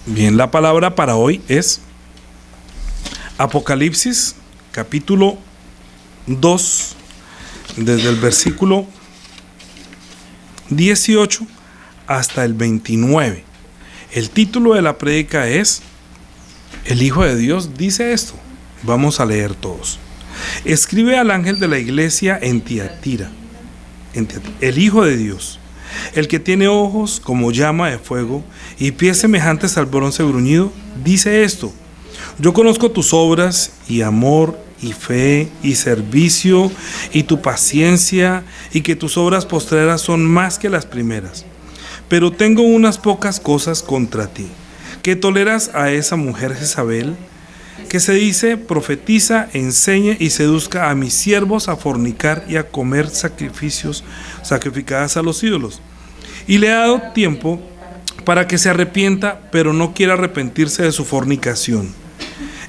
Bien, la palabra para hoy es Apocalipsis, capítulo 2, desde el versículo 18 hasta el 29. El título de la prédica es El Hijo de Dios dice esto. Vamos a leer todos. Escribe al ángel de la iglesia en Tiatira, el Hijo de Dios, el que tiene ojos como llama de fuego y pies semejantes al bronce bruñido, dice esto: yo conozco tus obras y amor y fe y servicio y tu paciencia, y que tus obras postreras son más que las primeras. Pero tengo unas pocas cosas contra ti, que toleras a esa mujer Jezabel, que se dice profetiza, enseñe y seduzca a mis siervos a fornicar y a comer sacrificadas a los ídolos. Y le ha dado tiempo para que se arrepienta, pero no quiere arrepentirse de su fornicación.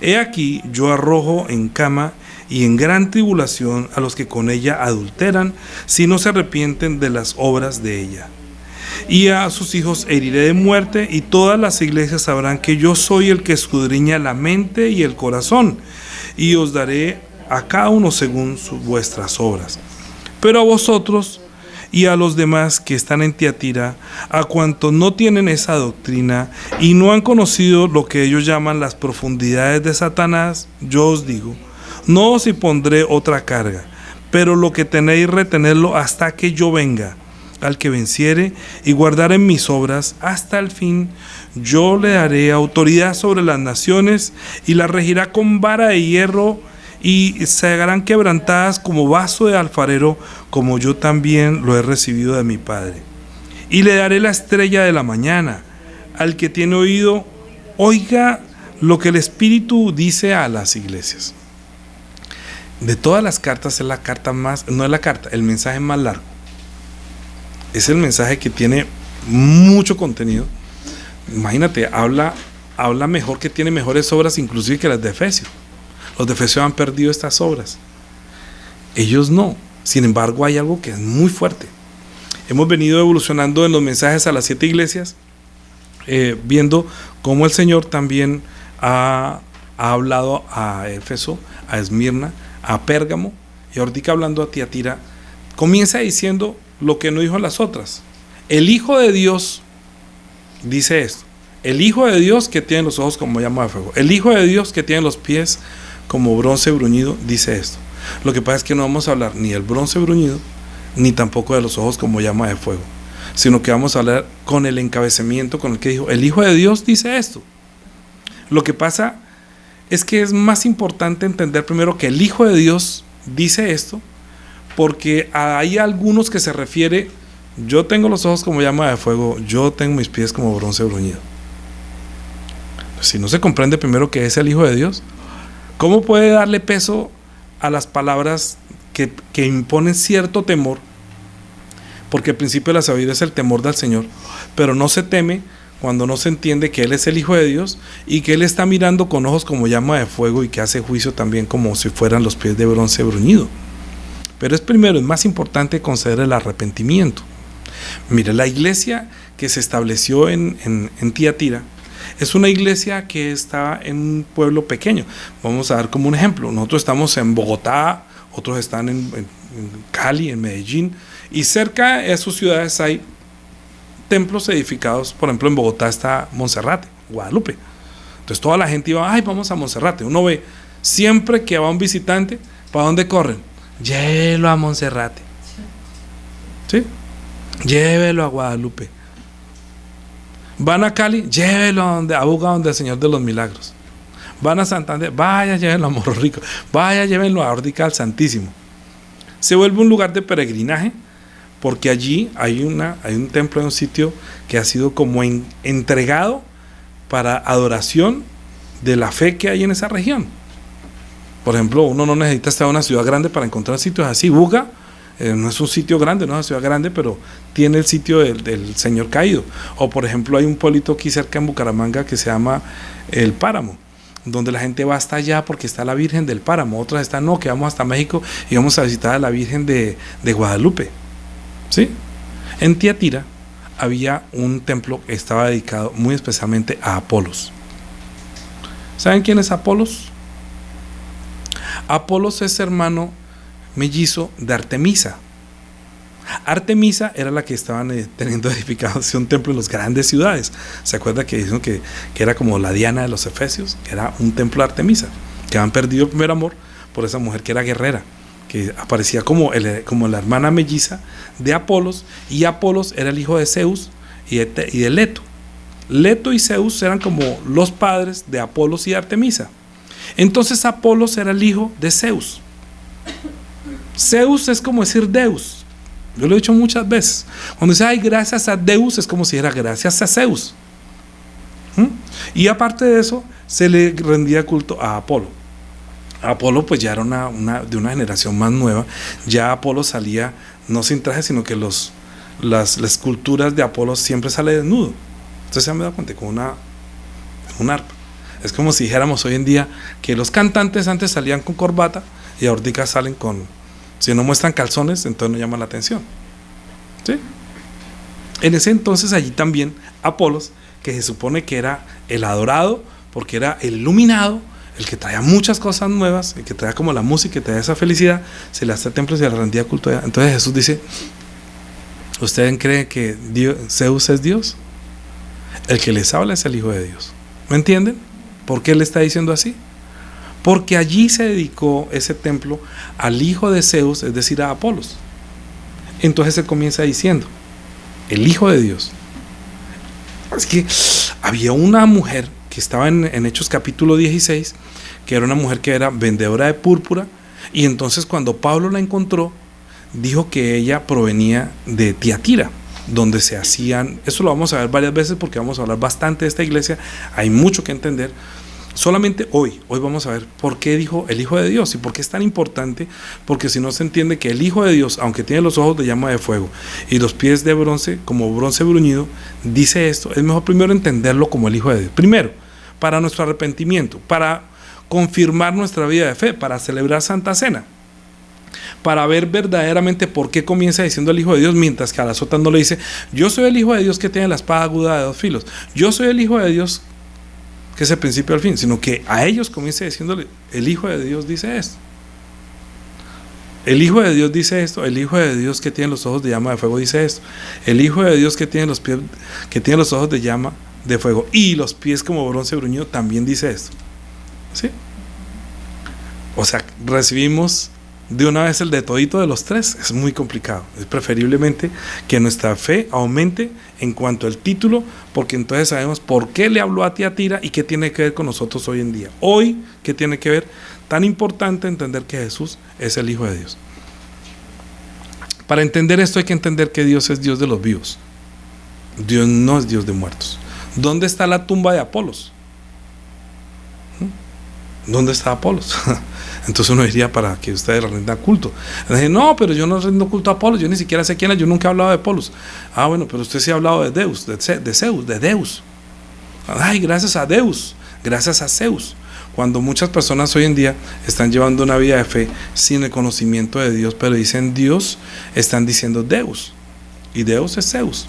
He aquí, yo arrojo en cama y en gran tribulación a los que con ella adulteran, si no se arrepienten de las obras de ella. Y a sus hijos heriré de muerte, y todas las iglesias sabrán que yo soy el que escudriña la mente y el corazón, y os daré a cada uno según vuestras obras. Pero a vosotros y a los demás que están en Tiatira, a cuantos no tienen esa doctrina y no han conocido lo que ellos llaman las profundidades de Satanás, yo os digo, no os impondré otra carga, pero lo que tenéis retenedlo hasta que yo venga. Al que venciere y guardare mis obras hasta el fin, yo le daré autoridad sobre las naciones y las regirá con vara de hierro, y se harán quebrantadas como vaso de alfarero, como yo también lo he recibido de mi Padre. Y le daré la estrella de la mañana. Al que tiene oído, oiga lo que el Espíritu dice a las iglesias. De todas las cartas es la carta más, no es la carta, el mensaje más largo. Es el mensaje que tiene mucho contenido. Imagínate, habla mejor, que tiene mejores obras inclusive que las de Efesios. Los de Efesios han perdido estas obras, ellos no. Sin embargo, hay algo que es muy fuerte. Hemos venido evolucionando en los mensajes a las 7 iglesias, viendo cómo el Señor también ha hablado a Éfeso, a Esmirna, a Pérgamo, y ahorita hablando a Tiatira. Comienza diciendo lo que no dijo en las otras. El Hijo de Dios dice esto: el Hijo de Dios que tiene los ojos como llama de fuego, el Hijo de Dios que tiene los pies como bronce bruñido, dice esto. Lo que pasa es que no vamos a hablar ni del bronce bruñido, ni tampoco de los ojos como llama de fuego, sino que vamos a hablar con el encabezamiento con el que dijo: el Hijo de Dios dice esto. Lo que pasa es que es más importante entender primero que el Hijo de Dios dice esto, porque hay algunos que se refiere: yo tengo los ojos como llama de fuego, yo tengo mis pies como bronce bruñido. Si no se comprende primero que es el Hijo de Dios, ¿cómo puede darle peso a las palabras que imponen cierto temor? Porque el principio de la sabiduría es el temor del Señor, pero no se teme cuando no se entiende que Él es el Hijo de Dios y que Él está mirando con ojos como llama de fuego y que hace juicio también como si fueran los pies de bronce bruñido. Pero es más importante conceder el arrepentimiento. Mire, la iglesia que se estableció en Tiatira es una iglesia que está en un pueblo pequeño. Vamos a dar como un ejemplo: nosotros estamos en Bogotá, otros están en Cali, en Medellín, y cerca de sus ciudades hay templos edificados. Por ejemplo, en Bogotá está Monserrate, Guadalupe. Entonces toda la gente iba: ay, vamos a Monserrate. Uno ve, siempre que va un visitante, ¿para dónde corren? Llévelo a Monserrate, ¿sí? Llévelo a Guadalupe. Van a Cali, llévelo a Buga, donde el Señor de los Milagros. Van a Santander, vaya, llévenlo a Morro Rico, vaya, llévenlo a Ordica al Santísimo. Se vuelve un lugar de peregrinaje, porque allí hay un templo, un sitio que ha sido como entregado para adoración de la fe que hay en esa región. Por ejemplo, uno no necesita estar en una ciudad grande para encontrar sitios así. Buga no es un sitio grande, no es una ciudad grande, pero tiene el sitio del Señor caído. O por ejemplo, hay un pueblito aquí cerca en Bucaramanga que se llama El Páramo, donde la gente va hasta allá porque está la Virgen del Páramo. Otras están, no, que vamos hasta México y vamos a visitar a la Virgen de Guadalupe, ¿sí? En Tiatira había un templo que estaba dedicado muy especialmente a Apolos. ¿Saben quién es Apolos? Apolos es hermano mellizo de Artemisa. Artemisa era la que estaban teniendo edificación un templo en las grandes ciudades. ¿Se acuerda que dicen que era como la Diana de los Efesios? Que era un templo de Artemisa, que habían perdido el primer amor por esa mujer que era guerrera, que aparecía como la hermana melliza de Apolos, y Apolos era el hijo de Zeus y de Leto. Leto y Zeus eran como los padres de Apolos y de Artemisa. Entonces Apolos era el hijo de Zeus. Zeus es como decir Deus. Yo lo he dicho muchas veces. Cuando dice, ay, gracias a Deus, es como si era gracias a Zeus. Y aparte de eso, se le rendía culto a Apolo. Apolo pues ya era de una generación más nueva. Ya Apolo salía no sin traje, sino que las esculturas de Apolo siempre sale desnudo. Entonces se han dado cuenta con un arpa. Es como si dijéramos hoy en día que los cantantes antes salían con corbata y ahorita salen si no muestran calzones, entonces no llama la atención. ¿Sí? En ese entonces allí también Apolos, que se supone que era el adorado, porque era el iluminado, el que traía muchas cosas nuevas, el que traía como la música, que traía esa felicidad, se le hace templo y se le rendía culto. Entonces Jesús dice, ¿ustedes creen que Zeus es Dios? El que les habla es el Hijo de Dios. ¿Me entienden? ¿Por qué le está diciendo así? Porque allí se dedicó ese templo al hijo de Zeus, es decir, a Apolos. Entonces él comienza diciendo, el Hijo de Dios. Es que había una mujer que estaba en Hechos capítulo 16, que era una mujer que era vendedora de púrpura, y entonces cuando Pablo la encontró, dijo que ella provenía de Tiatira, donde se hacían, eso lo vamos a ver varias veces porque vamos a hablar bastante de esta iglesia, hay mucho que entender. Solamente hoy vamos a ver por qué dijo el Hijo de Dios y por qué es tan importante, porque si no se entiende que el Hijo de Dios, aunque tiene los ojos de llama de fuego y los pies de bronce, como bronce bruñido, dice esto, es mejor primero entenderlo como el Hijo de Dios. Primero, para nuestro arrepentimiento, para confirmar nuestra vida de fe, para celebrar Santa Cena, para ver verdaderamente por qué comienza diciendo el Hijo de Dios, mientras que a las otras no le dice, yo soy el Hijo de Dios que tiene la espada aguda de dos filos, yo soy el Hijo de Dios que es el principio al fin, sino que a ellos comienza diciéndole, el Hijo de Dios dice esto. El Hijo de Dios dice esto, el Hijo de Dios que tiene los ojos de llama de fuego dice esto, el Hijo de Dios que tiene los pies, que tiene los ojos de llama de fuego y los pies como bronce bruñido también dice esto. ¿Sí? O sea, recibimos de una vez el de todito de los tres. Es muy complicado. Es preferiblemente que nuestra fe aumente en cuanto al título, porque entonces sabemos por qué le habló a Tiatira y qué tiene que ver con nosotros hoy en día. Hoy, ¿qué tiene que ver? Tan importante entender que Jesús es el Hijo de Dios. Para entender esto hay que entender que Dios es Dios de los vivos. Dios no es Dios de muertos. ¿Dónde está la tumba de Apolos? ¿Dónde está Apolos? Entonces uno diría, para que ustedes le rindan culto. Dije, no, pero yo no rindo culto a Apolos, yo ni siquiera sé quién es, yo nunca he hablado de Apolos. Ah, bueno, pero usted sí ha hablado de Deus, de Zeus, de Deus. Ay, gracias a Deus, gracias a Zeus. Cuando muchas personas hoy en día están llevando una vida de fe sin el conocimiento de Dios, pero dicen Dios, están diciendo Deus. Y Deus es Zeus.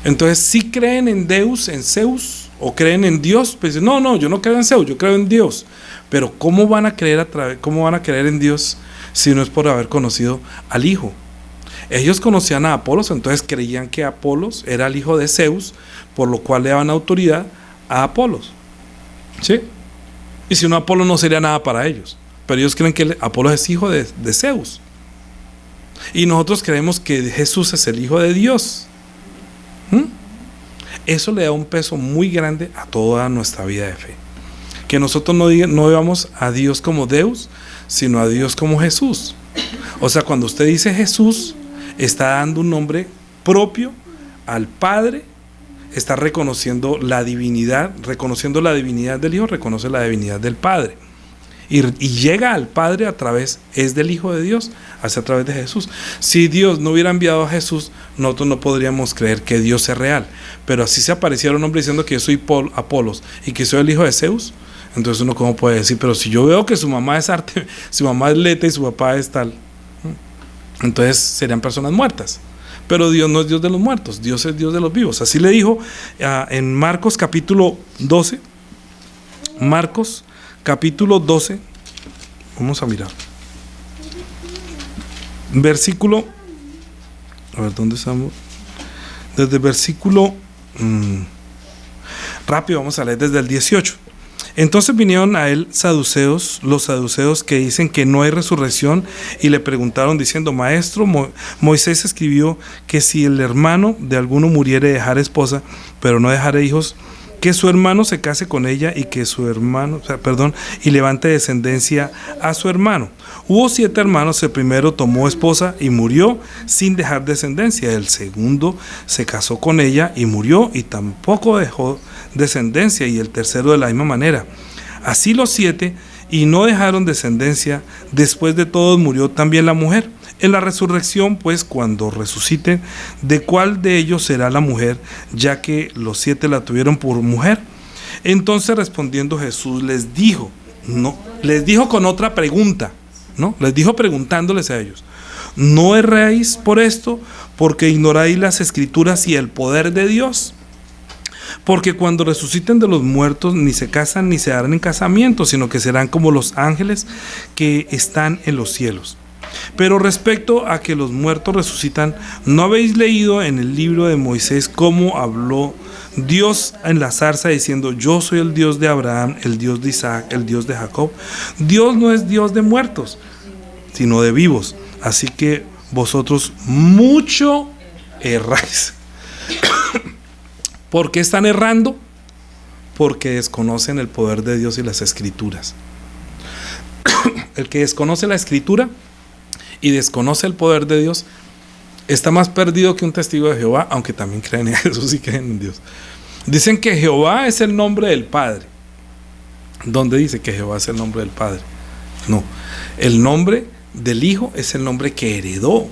Entonces, si creen en Deus, en Zeus, o creen en Dios, pues no, yo no creo en Zeus, yo creo en Dios. Pero ¿cómo van a creer en Dios si no es por haber conocido al Hijo? Ellos conocían a Apolos, entonces creían que Apolos era el hijo de Zeus, por lo cual le daban autoridad a Apolos. ¿Sí? Y si no, Apolos no sería nada para ellos. Pero ellos creen que Apolos es hijo de Zeus. Y nosotros creemos que Jesús es el Hijo de Dios. Eso le da un peso muy grande a toda nuestra vida de fe. Que nosotros no veamos a Dios como Deus, sino a Dios como Jesús. O sea, cuando usted dice Jesús, está dando un nombre propio al Padre, está reconociendo la divinidad del Hijo, reconoce la divinidad del Padre. Y llega al Padre a través, es del Hijo de Dios, hacia a través de Jesús. Si Dios no hubiera enviado a Jesús, nosotros no podríamos creer que Dios es real. Pero así se apareciera un hombre diciendo que yo soy Apolos y que soy el hijo de Zeus, entonces uno cómo puede decir, pero si yo veo que su mamá es su mamá es Leta y su papá es tal, entonces serían personas muertas. Pero Dios no es Dios de los muertos, Dios es Dios de los vivos. Así le dijo en Marcos capítulo 12. Marcos capítulo 12. Vamos a mirar. Versículo. A ver, ¿dónde estamos? Desde el versículo. Rápido, vamos a leer desde el 18. Entonces vinieron a él los saduceos que dicen que no hay resurrección, y le preguntaron diciendo: Maestro, Moisés escribió que si el hermano de alguno muriere, dejar esposa, pero no dejará hijos, que su hermano se case con ella y que su hermano, y levante descendencia a su hermano. Hubo 7 hermanos, el primero tomó esposa y murió sin dejar descendencia. El segundo se casó con ella y murió y tampoco dejó descendencia, y el tercero de la misma manera. Así los 7, y no dejaron descendencia. Después de todos murió también la mujer. En la resurrección, pues, cuando resuciten, ¿de cuál de ellos será la mujer, ya que los 7 la tuvieron por mujer? Entonces respondiendo Jesús les dijo con otra pregunta, ¿no? Les dijo preguntándoles a ellos: ¿no erráis por esto, porque ignoráis las escrituras y el poder de Dios? Porque cuando resuciten de los muertos, ni se casan ni se darán en casamiento, sino que serán como los ángeles que están en los cielos. Pero respecto a que los muertos resucitan, ¿no habéis leído en el libro de Moisés cómo habló Dios en la zarza diciendo: yo soy el Dios de Abraham, el Dios de Isaac, el Dios de Jacob? Dios no es Dios de muertos, sino de vivos. Así que vosotros mucho erráis. ¿Por qué están errando? Porque desconocen el poder de Dios y las escrituras. El que desconoce la escritura y desconoce el poder de Dios está más perdido que un testigo de Jehová, aunque también creen en Jesús y creen en Dios. Dicen que Jehová es el nombre del Padre. ¿Dónde dice que Jehová es el nombre del Padre? No, el nombre del Hijo es el nombre que heredó.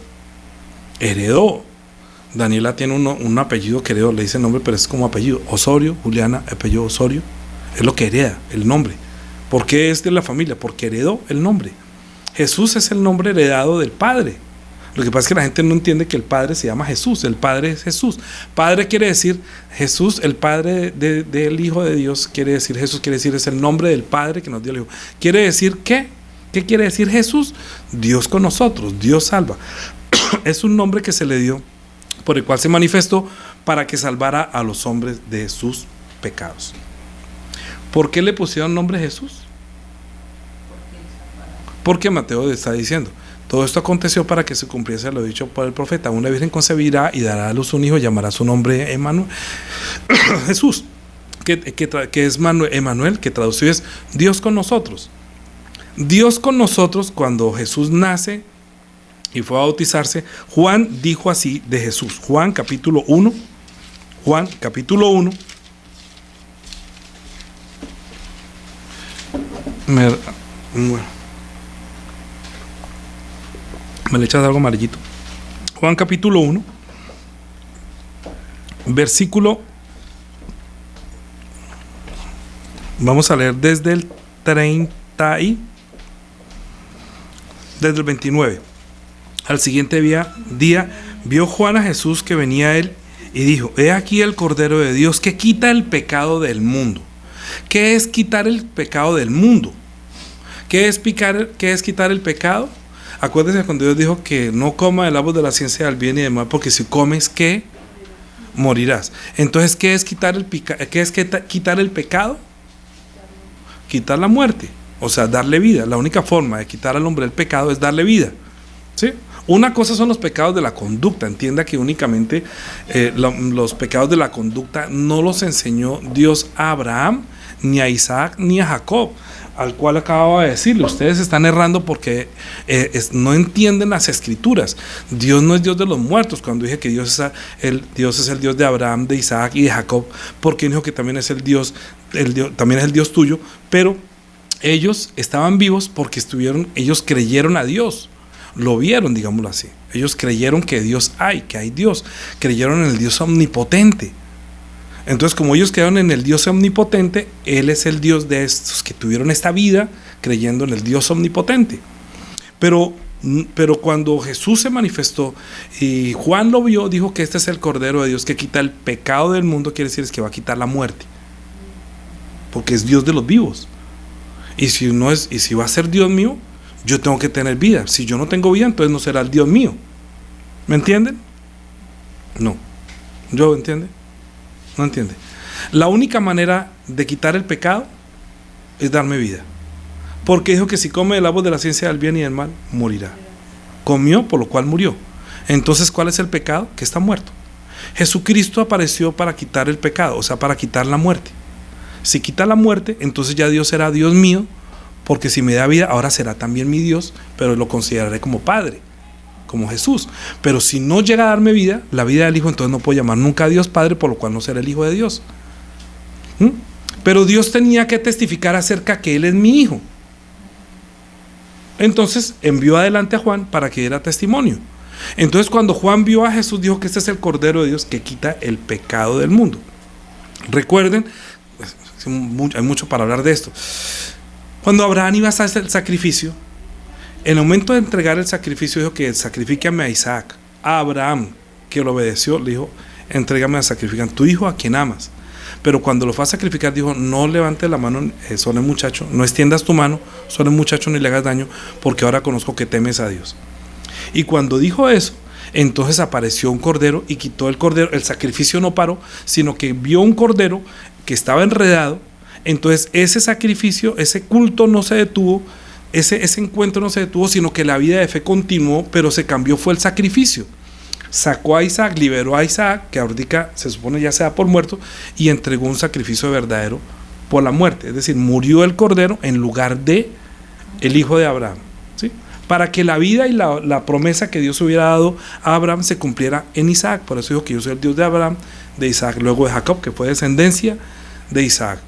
Daniela tiene un apellido que heredó, le dice el nombre, pero es como apellido. Osorio, Juliana, apellido Osorio, es lo que hereda, el nombre. ¿Por qué es de la familia? Porque heredó el nombre. Jesús es el nombre heredado del Padre. Lo que pasa es que la gente no entiende que el Padre se llama Jesús. El Padre es Jesús. Padre quiere decir Jesús, el Padre del Hijo de Dios quiere decir Jesús, quiere decir es el nombre del Padre que nos dio el Hijo. Quiere decir ¿qué? ¿Qué quiere decir Jesús? Dios con nosotros, Dios salva. Es un nombre que se le dio, por el cual se manifestó para que salvara a los hombres de sus pecados. ¿Por qué le pusieron nombre Jesús? Porque Mateo está diciendo: todo esto aconteció para que se cumpliese lo dicho por el profeta: una virgen concebirá y dará a luz un hijo, llamará su nombre Emmanuel. Jesús, que es Emmanuel, que traducido es Dios con nosotros. Dios con nosotros. Cuando Jesús nace y fue a bautizarse, Juan dijo así de Jesús. Juan capítulo 1. Juan capítulo 1. Me le echas algo amarillito. Juan capítulo 1, versículo. Vamos a leer desde el 30 y desde el 29. Al siguiente día vio Juan a Jesús que venía a él y dijo: he aquí el Cordero de Dios que quita el pecado del mundo. ¿Qué es quitar el pecado del mundo? ¿Qué es quitar el pecado? Acuérdese cuando Dios dijo que no coma del árbol de la ciencia del bien y del mal, porque si comes, ¿qué? Morirás. Entonces, ¿qué es quitar el pecado? Quitar la muerte, o sea, darle vida. La única forma de quitar al hombre el pecado es darle vida, ¿sí? Una cosa son los pecados de la conducta. Entienda que únicamente los pecados de la conducta no los enseñó Dios a Abraham, ni a Isaac, ni a Jacob, al cual acababa de decirle: ustedes están errando porque no entienden las escrituras. Dios no es Dios de los muertos. Cuando dije que Dios es el Dios de Abraham, de Isaac y de Jacob, porque dijo que también es el Dios, también es el Dios tuyo. Pero ellos estaban vivos porque ellos creyeron a Dios, lo vieron, digámoslo así. Ellos creyeron que que hay Dios, creyeron en el Dios omnipotente. Entonces, como ellos creyeron en el Dios omnipotente, Él es el Dios de estos que tuvieron esta vida creyendo en el Dios omnipotente. Pero Pero cuando Jesús se manifestó y Juan lo vio, dijo que este es el Cordero de Dios que quita el pecado del mundo. Quiere decir es que va a quitar la muerte, porque es Dios de los vivos. Y si va a ser Dios mío, yo tengo que tener vida. Si yo no tengo vida, entonces no será el Dios mío. ¿Me entienden? No. ¿Yo entiende? No entiende. La única manera de quitar el pecado es darme vida. Porque dijo que si come del árbol de la ciencia del bien y del mal, morirá. Comió, por lo cual murió. Entonces, ¿cuál es el pecado? Que está muerto. Jesucristo apareció para quitar el pecado, o sea, para quitar la muerte. Si quita la muerte, entonces ya Dios será Dios mío, porque si me da vida, ahora será también mi Dios, pero lo consideraré como Padre, como Jesús. Pero si no llega a darme vida, la vida del Hijo, entonces no puedo llamar nunca a Dios Padre, por lo cual no será el Hijo de Dios. Pero Dios tenía que testificar acerca que Él es mi Hijo. Entonces envió adelante a Juan para que diera testimonio. Entonces cuando Juan vio a Jesús, dijo que este es el Cordero de Dios que quita el pecado del mundo. Recuerden, hay mucho para hablar de esto. Cuando Abraham iba a hacer el sacrificio, en el momento de entregar el sacrificio, dijo que sacrifícame a Isaac. A Abraham, que lo obedeció, le dijo, entrégame a sacrificar tu hijo a quien amas. Pero cuando lo fue a sacrificar, dijo, no levantes la mano sobre el muchacho, no extiendas tu mano sobre el muchacho ni le hagas daño, porque ahora conozco que temes a Dios. Y cuando dijo eso, entonces apareció un cordero y quitó el cordero. El sacrificio no paró, sino que vio un cordero que estaba enredado. Entonces ese sacrificio, ese culto no se detuvo, ese encuentro no se detuvo, sino que la vida de fe continuó, pero se cambió, fue el sacrificio. Sacó a Isaac, liberó a Isaac, que ahorita se supone ya se da por muerto, y entregó un sacrificio verdadero por la muerte. Es decir, murió el cordero en lugar de el hijo de Abraham, ¿sí? Para que la vida y la promesa que Dios hubiera dado a Abraham se cumpliera en Isaac. Por eso dijo que yo soy el Dios de Abraham, de Isaac, luego de Jacob, que fue descendencia de Isaac.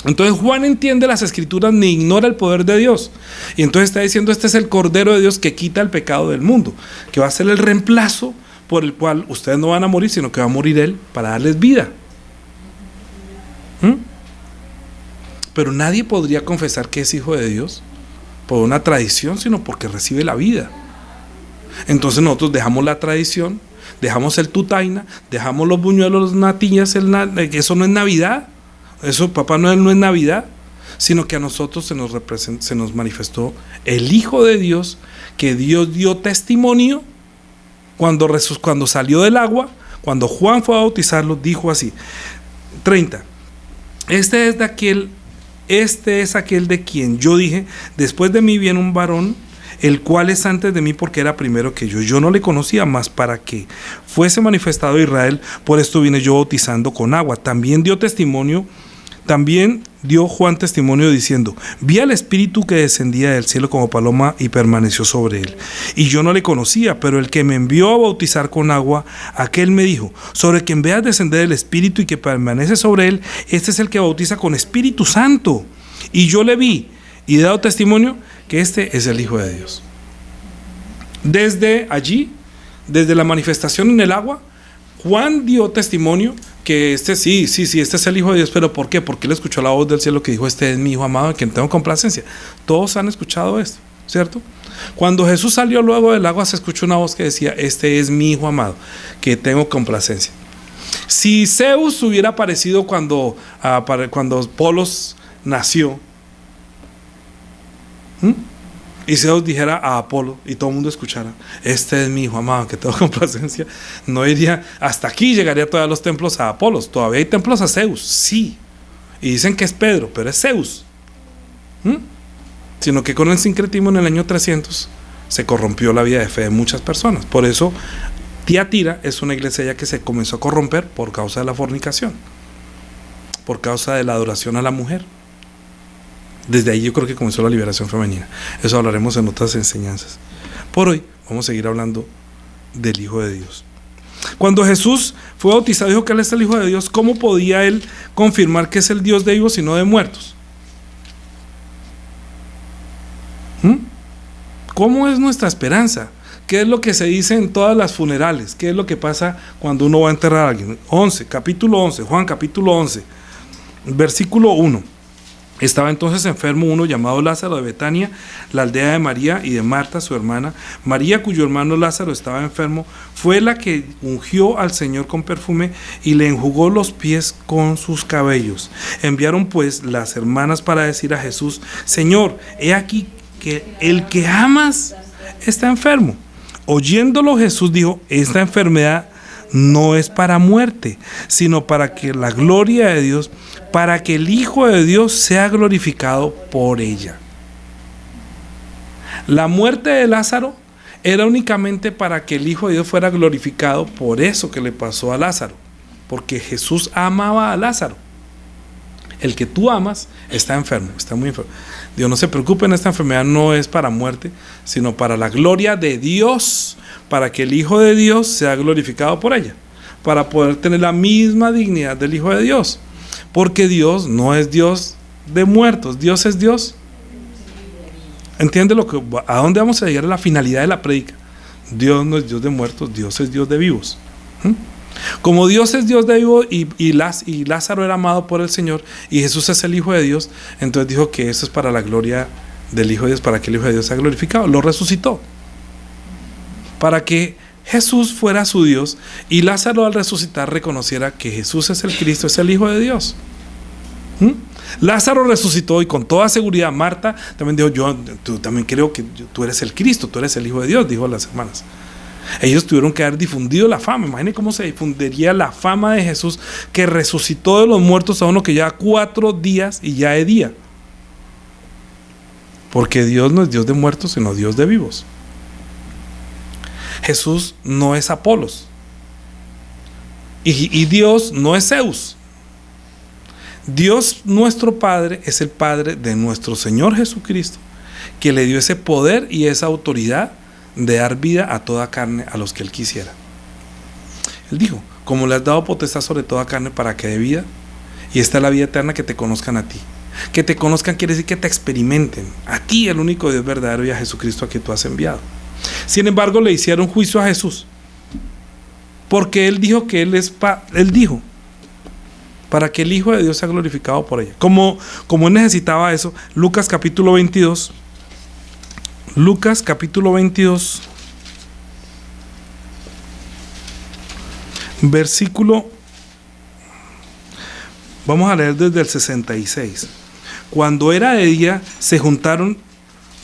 Entonces Juan entiende las escrituras ni ignora el poder de Dios. Y entonces está diciendo, este es el Cordero de Dios que quita el pecado del mundo, que va a ser el reemplazo por el cual ustedes no van a morir, sino que va a morir Él para darles vida. Pero nadie podría confesar que es hijo de Dios por una tradición, sino porque recibe la vida. Entonces nosotros dejamos la tradición, dejamos el tutaina, dejamos los buñuelos, las natillas, eso no es Navidad. Eso, Papá Noel, no es Navidad, sino que a nosotros se nos manifestó el Hijo de Dios, que Dios dio testimonio cuando salió del agua. Cuando Juan fue a bautizarlo, dijo así, 30, este es aquel de quien yo dije, después de mí viene un varón, el cual es antes de mí porque era primero que yo no le conocía, más para que fuese manifestado a Israel, por esto vine yo bautizando con agua. También dio Juan testimonio diciendo, vi al Espíritu que descendía del cielo como paloma y permaneció sobre él. Y yo no le conocía, pero el que me envió a bautizar con agua, aquel me dijo, sobre quien veas descender el Espíritu y que permanece sobre él, este es el que bautiza con Espíritu Santo. Y yo le vi y he dado testimonio que este es el Hijo de Dios. Desde allí, desde la manifestación en el agua, Juan dio testimonio que este es el Hijo de Dios. ¿Pero por qué? Porque él escuchó la voz del cielo que dijo, este es mi Hijo amado en quien tengo complacencia. Todos han escuchado esto, ¿cierto? Cuando Jesús salió luego del agua, se escuchó una voz que decía, este es mi Hijo amado, que tengo complacencia. Si Zeus hubiera aparecido cuando Polos nació, y Zeus dijera a Apolo y todo el mundo escuchara, este es mi Hijo amado que tengo complacencia, no iría, hasta aquí llegaría todavía los templos a Apolos. Todavía hay templos a Zeus, sí, y dicen que es Pedro, pero es Zeus. Sino que con el sincretismo en el año 300 se corrompió la vida de fe de muchas personas. Por eso Tiatira es una iglesia ya que se comenzó a corromper por causa de la fornicación, por causa de la adoración a la mujer. Desde ahí yo creo que comenzó la liberación femenina. Eso hablaremos en otras enseñanzas. Por hoy vamos a seguir hablando del Hijo de Dios. Cuando Jesús fue bautizado, dijo que Él es el Hijo de Dios. ¿Cómo podía Él confirmar que es el Dios de vivos y no de muertos? ¿Cómo es nuestra esperanza? ¿Qué es lo que se dice en todas las funerales? ¿Qué es lo que pasa cuando uno va a enterrar a alguien? Capítulo 11, Juan capítulo 11, versículo 1. Estaba entonces enfermo uno llamado Lázaro de Betania, la aldea de María y de Marta, su hermana. María, cuyo hermano Lázaro estaba enfermo, fue la que ungió al Señor con perfume y le enjugó los pies con sus cabellos. Enviaron pues las hermanas para decir a Jesús: Señor, he aquí que el que amas está enfermo. Oyéndolo, Jesús dijo: esta enfermedad no es para muerte, sino para que la gloria de Dios, para que el Hijo de Dios sea glorificado por ella. La muerte de Lázaro era únicamente para que el Hijo de Dios fuera glorificado por eso que le pasó a Lázaro, porque Jesús amaba a Lázaro. El que tú amas está enfermo, está muy enfermo. Dios, no se preocupen, esta enfermedad no es para muerte, sino para la gloria de Dios, para que el Hijo de Dios sea glorificado por ella, para poder tener la misma dignidad del Hijo de Dios, porque Dios no es Dios de muertos, Dios es Dios. ¿Entiende a dónde vamos a llegar a la finalidad de la prédica? Dios no es Dios de muertos, Dios es Dios de vivos. Como Dios es Dios de vivos y Lázaro era amado por el Señor y Jesús es el Hijo de Dios, entonces dijo que eso es para la gloria del Hijo de Dios, para que el Hijo de Dios sea glorificado. Lo resucitó para que Jesús fuera su Dios y Lázaro, al resucitar, reconociera que Jesús es el Cristo, es el Hijo de Dios. Lázaro resucitó y con toda seguridad Marta también dijo: tú también creo que tú eres el Cristo, tú eres el Hijo de Dios, dijo a las hermanas. Ellos tuvieron que haber difundido la fama. Imaginen cómo se difundiría la fama de Jesús, que resucitó de los muertos a uno que lleva 4 días y ya es día. Porque Dios no es Dios de muertos, sino Dios de vivos. Jesús no es Apolos y Dios no es Zeus. Dios nuestro Padre es el Padre de nuestro Señor Jesucristo, que le dio ese poder y esa autoridad de dar vida a toda carne a los que Él quisiera. Él dijo: como le has dado potestad sobre toda carne para que dé vida, y esta es la vida eterna, que te conozcan a ti. Que te conozcan quiere decir que te experimenten a ti, el único Dios verdadero, y a Jesucristo a quien tú has enviado. Sin embargo, le hicieron juicio a Jesús porque Él dijo que Él dijo para que el Hijo de Dios sea glorificado por ella. Como Él necesitaba eso, Lucas capítulo 22, versículo, vamos a leer desde el 66. Cuando era de día, se juntaron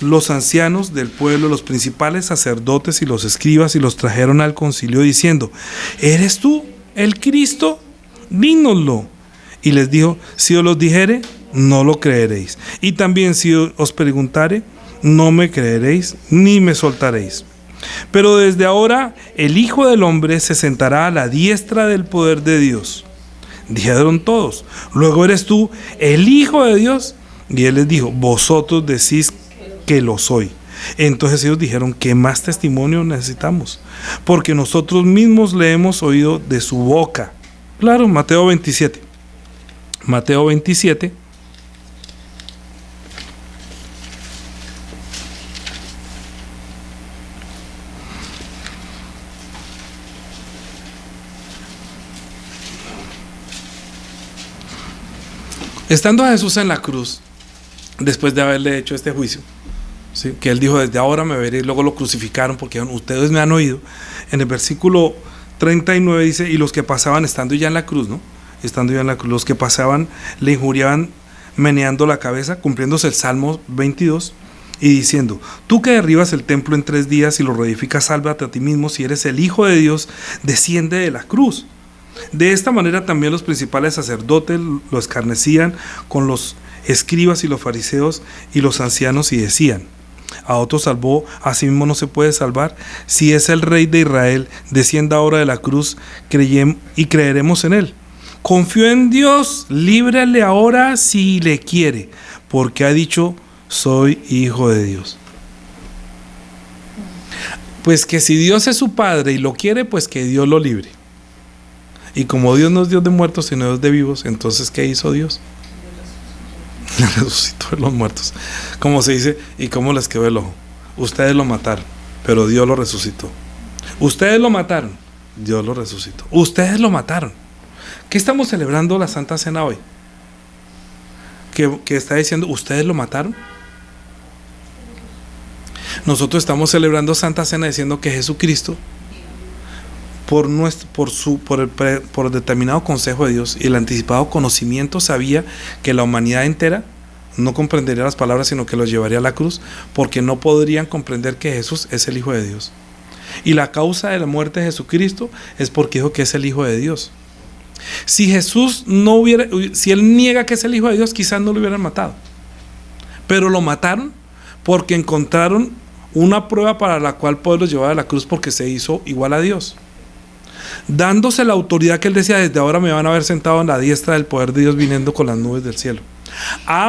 los ancianos del pueblo, los principales sacerdotes y los escribas, y los trajeron al concilio diciendo: ¿eres tú el Cristo? Dínoslo. Y les dijo: si os lo dijere, no lo creeréis, y también si os preguntare, no me creeréis ni me soltaréis. Pero desde ahora el Hijo del Hombre se sentará a la diestra del poder de Dios. Dijeron todos: luego, ¿eres tú el Hijo de Dios? Y Él les dijo: vosotros decís que lo soy. Entonces ellos dijeron: ¿qué más testimonio necesitamos? Porque nosotros mismos le hemos oído de su boca. Claro, Mateo 27. Estando Jesús en la cruz, después de haberle hecho este juicio, ¿sí?, que Él dijo: desde ahora me veréis, luego lo crucificaron porque ustedes me han oído. En el versículo 39 dice: y los que pasaban, estando ya en la cruz, los que pasaban le injuriaban meneando la cabeza, cumpliéndose el Salmo 22, y diciendo: tú que derribas el templo en 3 días y lo reedificas, sálvate a ti mismo. Si eres el Hijo de Dios, desciende de la cruz. De esta manera también los principales sacerdotes lo escarnecían con los escribas y los fariseos y los ancianos, y decían: a otro salvó, a sí mismo no se puede salvar. Si es el Rey de Israel, descienda ahora de la cruz y creeremos en Él. Confío en Dios, líbrale ahora si le quiere, porque ha dicho: soy Hijo de Dios. Pues que si Dios es su Padre y lo quiere, pues que Dios lo libre. Y como Dios no es Dios de muertos, sino Dios de vivos, entonces ¿qué hizo Dios? Le resucitó de los muertos. Como se dice: ¿y cómo les quedó el ojo? Ustedes lo mataron, pero Dios lo resucitó. Ustedes lo mataron, Dios lo resucitó. Ustedes lo mataron. ¿Qué estamos celebrando la Santa Cena hoy? que está diciendo, ¿ustedes lo mataron? Nosotros estamos celebrando Santa Cena diciendo que Jesucristo, por determinado consejo de Dios y el anticipado conocimiento, sabía que la humanidad entera no comprendería las palabras, sino que los llevaría a la cruz, porque no podrían comprender que Jesús es el Hijo de Dios. Y la causa de la muerte de Jesucristo es porque dijo que es el Hijo de Dios. Si Jesús si él niega que es el Hijo de Dios, quizás no lo hubieran matado. Pero lo mataron porque encontraron una prueba para la cual poderlo llevar a la cruz, porque se hizo igual a Dios, dándose la autoridad que él decía: desde ahora me van a ver sentado en la diestra del poder de Dios, viniendo con las nubes del cielo.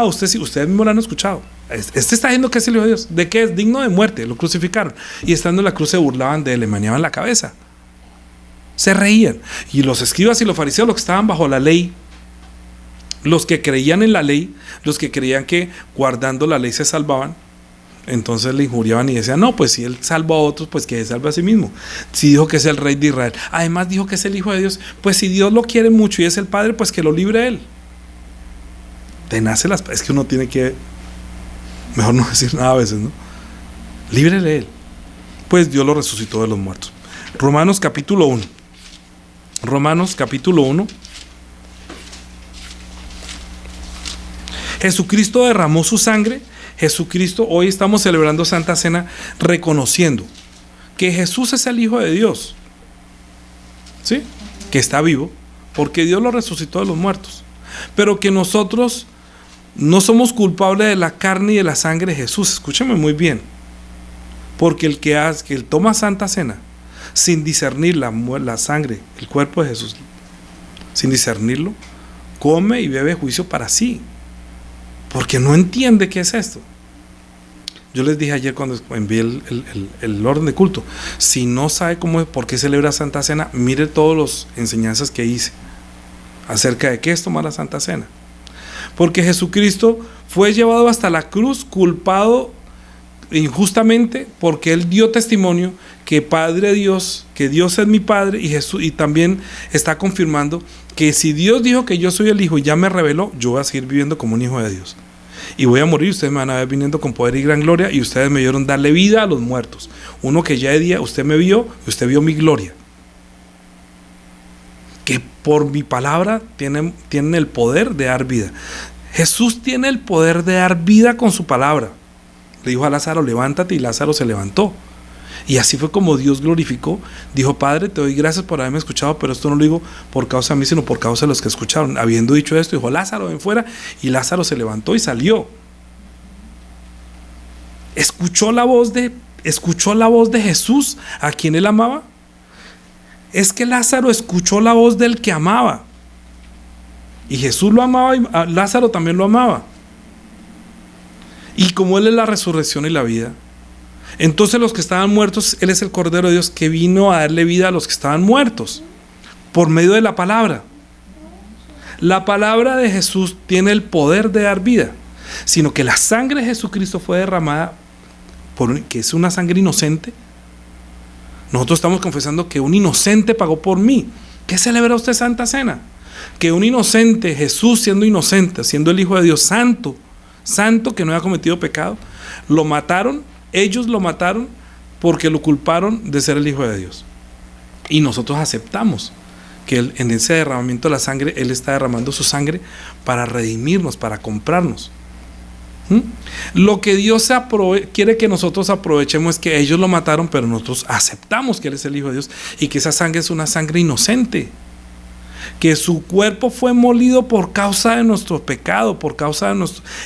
Ustedes mismos lo han escuchado. Este está diciendo que es el Hijo de Dios. ¿De qué es? Digno de muerte. Lo crucificaron. Y estando en la cruz se burlaban de él, le meneaban la cabeza, se reían. Y los escribas y los fariseos, los que estaban bajo la ley, los que creían en la ley, los que creían que guardando la ley se salvaban, entonces le injuriaban y decían: no, pues si él salva a otros, pues que se salve a sí mismo. Si dijo que es el rey de Israel, además dijo que es el Hijo de Dios, pues si Dios lo quiere mucho y es el Padre, pues que lo libre él. Es que uno tiene que, mejor no decir nada a veces, ¿no? Líbrele él. Pues Dios lo resucitó de los muertos. Romanos capítulo 1. Romanos capítulo 1. Jesucristo derramó su sangre. Jesucristo, hoy estamos celebrando Santa Cena reconociendo que Jesús es el Hijo de Dios, ¿sí? Que está vivo porque Dios lo resucitó de los muertos, pero que nosotros no somos culpables de la carne y de la sangre de Jesús. Escúcheme muy bien, porque el que toma Santa Cena sin discernir la sangre, el cuerpo de Jesús, sin discernirlo, come y bebe juicio para sí, porque no entiende qué es esto. Yo les dije ayer cuando envié el orden de culto: si no sabe por qué celebra Santa Cena, mire todas las enseñanzas que hice acerca de qué es tomar la Santa Cena. Porque Jesucristo fue llevado hasta la cruz culpado injustamente, porque él dio testimonio que Padre Dios, que Dios es mi Padre, y Jesús, y también está confirmando que si Dios dijo que yo soy el Hijo y ya me reveló, yo voy a seguir viviendo como un hijo de Dios. Y voy a morir, ustedes me van a ver viniendo con poder y gran gloria, y ustedes me vieron darle vida a los muertos. Uno que ya de día usted me vio, y usted vio mi gloria. Que por mi palabra tienen el poder de dar vida. Jesús tiene el poder de dar vida con su palabra. Le dijo a Lázaro: levántate, y Lázaro se levantó. Y así fue como Dios glorificó. Dijo: Padre, te doy gracias por haberme escuchado, pero esto no lo digo por causa de mí, sino por causa de los que escucharon. Habiendo dicho esto, dijo: Lázaro, ven fuera. Y Lázaro se levantó y salió. ¿Escuchó la voz de Jesús, a quien él amaba? Es que Lázaro escuchó la voz del que amaba. Y Jesús lo amaba, y Lázaro también lo amaba. Y como él es la resurrección y la vida, entonces los que estaban muertos, él es el Cordero de Dios que vino a darle vida a los que estaban muertos por medio de la palabra. La palabra de Jesús tiene el poder de dar vida, sino que la sangre de Jesucristo fue derramada, que es una sangre inocente. Nosotros estamos confesando que un inocente pagó por mí. ¿Qué celebra usted Santa Cena? Que un inocente, Jesús siendo inocente, siendo el Hijo de Dios, santo, que no había cometido pecado, lo mataron. Ellos lo mataron porque lo culparon de ser el Hijo de Dios. Y nosotros aceptamos que en ese derramamiento de la sangre, Él está derramando su sangre para redimirnos, para comprarnos. Lo que Dios quiere que nosotros aprovechemos es que ellos lo mataron, pero nosotros aceptamos que Él es el Hijo de Dios y que esa sangre es una sangre inocente, que su cuerpo fue molido por causa de nuestro pecado,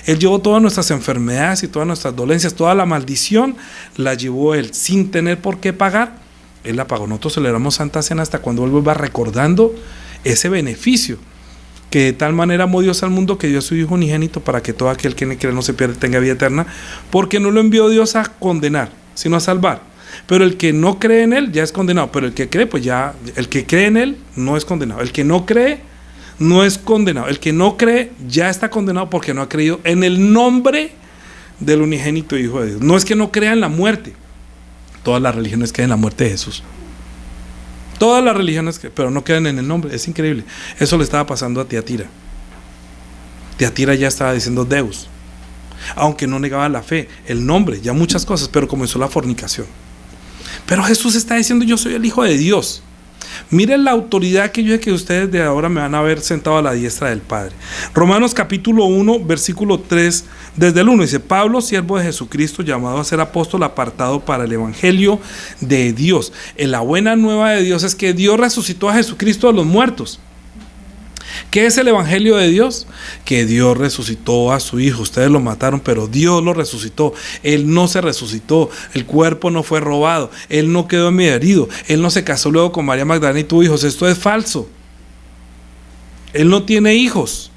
Él llevó todas nuestras enfermedades y todas nuestras dolencias, toda la maldición la llevó Él, sin tener por qué pagar. Él la pagó. Nosotros celebramos Santa Cena hasta cuando Él va recordando ese beneficio, que de tal manera amó Dios al mundo que dio a su Hijo unigénito, para que todo aquel que en él cree no se pierda, tenga vida eterna, porque no lo envió Dios a condenar, sino a salvar. Pero el que no cree en Él ya es condenado. Pero el que cree, pues ya, el que cree en Él no es condenado. El que no cree no es condenado. El que no cree ya está condenado porque no ha creído en el nombre del unigénito Hijo de Dios. No es que no crea en la muerte. Todas las religiones creen en la muerte de Jesús. Todas las religiones, pero no creen en el nombre. Es increíble. Eso le estaba pasando a Tiatira. Tiatira ya estaba diciendo Deus, aunque no negaba la fe, el nombre, ya muchas cosas, pero comenzó la fornicación. Pero Jesús está diciendo: yo soy el Hijo de Dios. Miren la autoridad que yo sé que ustedes de ahora me van a ver sentado a la diestra del Padre. Romanos capítulo 1, versículo 3, desde el 1 dice: Pablo, siervo de Jesucristo, llamado a ser apóstol, apartado para el evangelio de Dios. En la buena nueva de Dios es que Dios resucitó a Jesucristo de los muertos. ¿Qué es el evangelio de Dios? Que Dios resucitó a su Hijo. Ustedes lo mataron, pero Dios lo resucitó. Él no se resucitó, el cuerpo no fue robado, Él no quedó herido, Él no se casó luego con María Magdalena y tuvo hijos. Esto es falso. Él no tiene hijos.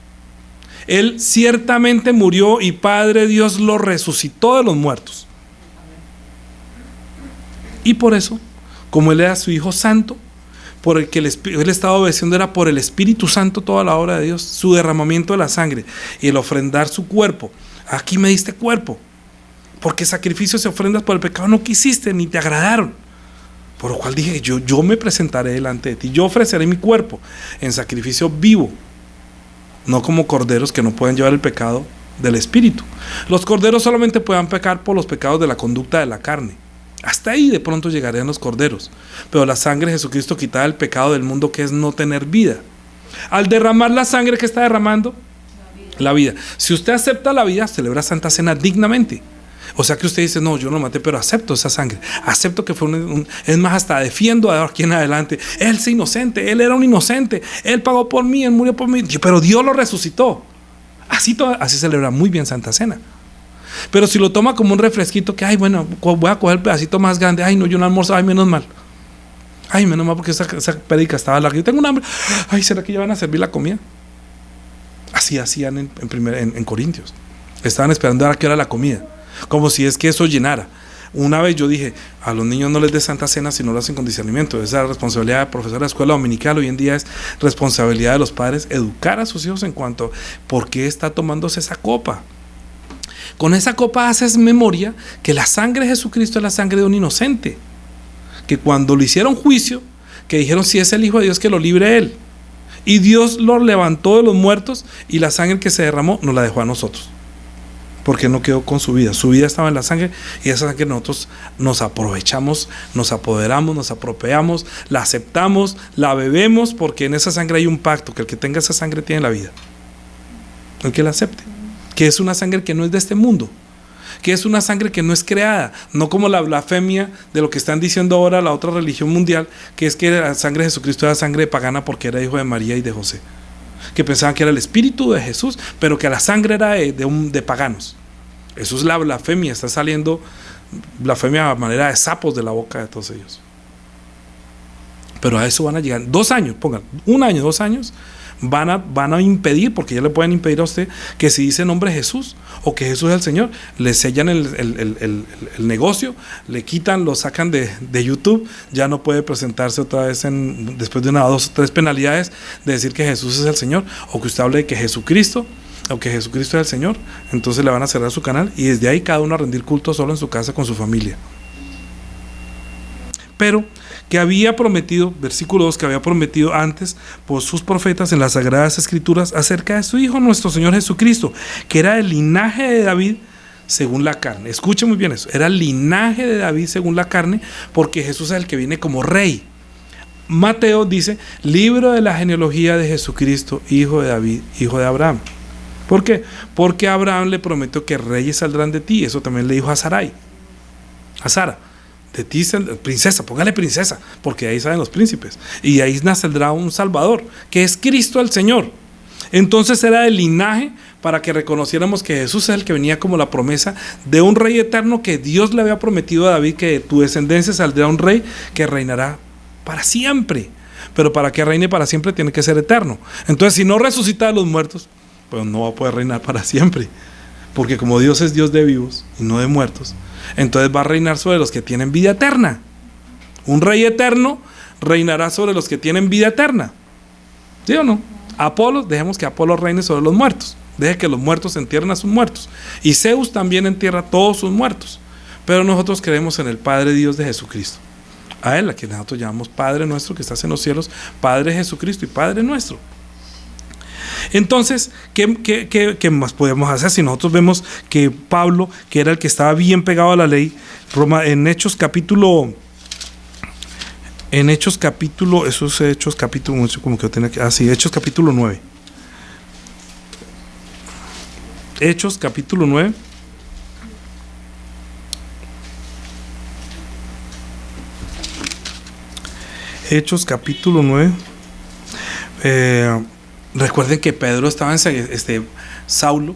Él ciertamente murió y Padre Dios lo resucitó de los muertos. Y por eso, como Él era su Hijo Santo, por el que él estaba obedeciendo, era por el Espíritu Santo toda la obra de Dios, su derramamiento de la sangre y el ofrendar su cuerpo. Aquí me diste cuerpo, porque sacrificios y ofrendas por el pecado no quisiste ni te agradaron. Por lo cual dije: yo me presentaré delante de ti, yo ofreceré mi cuerpo en sacrificio vivo, no como corderos que no pueden llevar el pecado del Espíritu. Los corderos solamente pueden pecar por los pecados de la conducta de la carne. Hasta ahí de pronto llegarían los corderos, pero la sangre de Jesucristo quitaba el pecado del mundo, que es no tener vida. Al derramar la sangre, ¿qué está derramando? La vida. Si usted acepta la vida, celebra Santa Cena dignamente. O sea que usted dice: no, yo no maté, pero acepto esa sangre, acepto que fue es más, hasta defiendo a aquí en adelante. Él es inocente, Él era un inocente, Él pagó por mí, Él murió por mí, pero Dios lo resucitó. Así celebra muy bien Santa Cena. Pero si lo toma como un refresquito, que ay, bueno, voy a coger el pedacito más grande, ay, no, yo no almuerzo, ay, menos mal, porque esa prédica estaba larga, yo tengo un hambre, ay, ¿será que ya van a servir la comida? Así hacían en Corintios, estaban esperando a qué hora la comida, como si es que eso llenara. Una vez yo dije: a los niños no les dé Santa Cena si no lo hacen con discernimiento. Esa es la responsabilidad del profesor de la escuela dominical. Hoy en día es responsabilidad de los padres educar a sus hijos en cuanto a por qué está tomándose esa copa. Con esa copa haces memoria que la sangre de Jesucristo es la sangre de un inocente, que cuando le hicieron juicio, que dijeron: si es el Hijo de Dios, que lo libre Él, y Dios lo levantó de los muertos, y la sangre que se derramó nos la dejó a nosotros, porque no quedó con su vida estaba en la sangre, y esa sangre nosotros nos aprovechamos, nos apoderamos, nos apropiamos, la aceptamos, la bebemos, porque en esa sangre hay un pacto, que el que tenga esa sangre tiene la vida, el que la acepte, que es una sangre que no es de este mundo, que es una sangre que no es creada, no como la blasfemia de lo que están diciendo ahora la otra religión mundial, que es que la sangre de Jesucristo era sangre pagana porque era hijo de María y de José, que pensaban que era el espíritu de Jesús, pero que la sangre era de paganos. Eso es la blasfemia, está saliendo blasfemia a manera de sapos de la boca de todos ellos. Pero a eso van a llegar 2 años, pongan 1 año, 2 años, van a impedir, porque ya le pueden impedir a usted que si dice nombre Jesús o que Jesús es el Señor, le sellan el negocio, le quitan, lo sacan de YouTube, ya no puede presentarse otra vez después de 1, 2 o 3 penalidades de decir que Jesús es el Señor, o que usted hable de que Jesucristo o que Jesucristo es el Señor. Entonces le van a cerrar su canal y desde ahí cada uno a rendir culto solo en su casa con su familia. Pero que había prometido, versículo 2, que había prometido antes por sus profetas en las Sagradas Escrituras acerca de su Hijo nuestro Señor Jesucristo, que era del linaje de David según la carne. Escuche muy bien eso, era el linaje de David según la carne, porque Jesús es el que viene como rey. Mateo dice: libro de la genealogía de Jesucristo, hijo de David, hijo de Abraham. ¿Por qué? Porque Abraham le prometió que reyes saldrán de ti. Eso también le dijo a Sarai, a Sara: de ti, princesa, póngale princesa, porque de ahí salen los príncipes, y de ahí nacerá un Salvador, que es Cristo el Señor. Entonces era el linaje para que reconociéramos que Jesús es el que venía como la promesa de un rey eterno, que Dios le había prometido a David, que de tu descendencia saldrá un rey que reinará para siempre. Pero para que reine para siempre tiene que ser eterno. Entonces, si no resucita de los muertos, pues no va a poder reinar para siempre, porque como Dios es Dios de vivos y no de muertos, entonces va a reinar sobre los que tienen vida eterna. Un rey eterno reinará sobre los que tienen vida eterna, ¿sí o no? Apolo, dejemos que Apolo reine sobre los muertos, deje que los muertos entierren a sus muertos, y Zeus también entierra a todos sus muertos, pero nosotros creemos en el Padre Dios de Jesucristo, a Él a quien nosotros llamamos Padre nuestro que estás en los cielos, Padre Jesucristo y Padre nuestro. Entonces, ¿qué más podemos hacer si nosotros vemos que Pablo, que era el que estaba bien pegado a la ley, en Hechos capítulo, como que yo tenía que, Hechos capítulo 9. Hechos capítulo 9. Hechos capítulo 9. Recuerden que Pedro estaba en Saulo,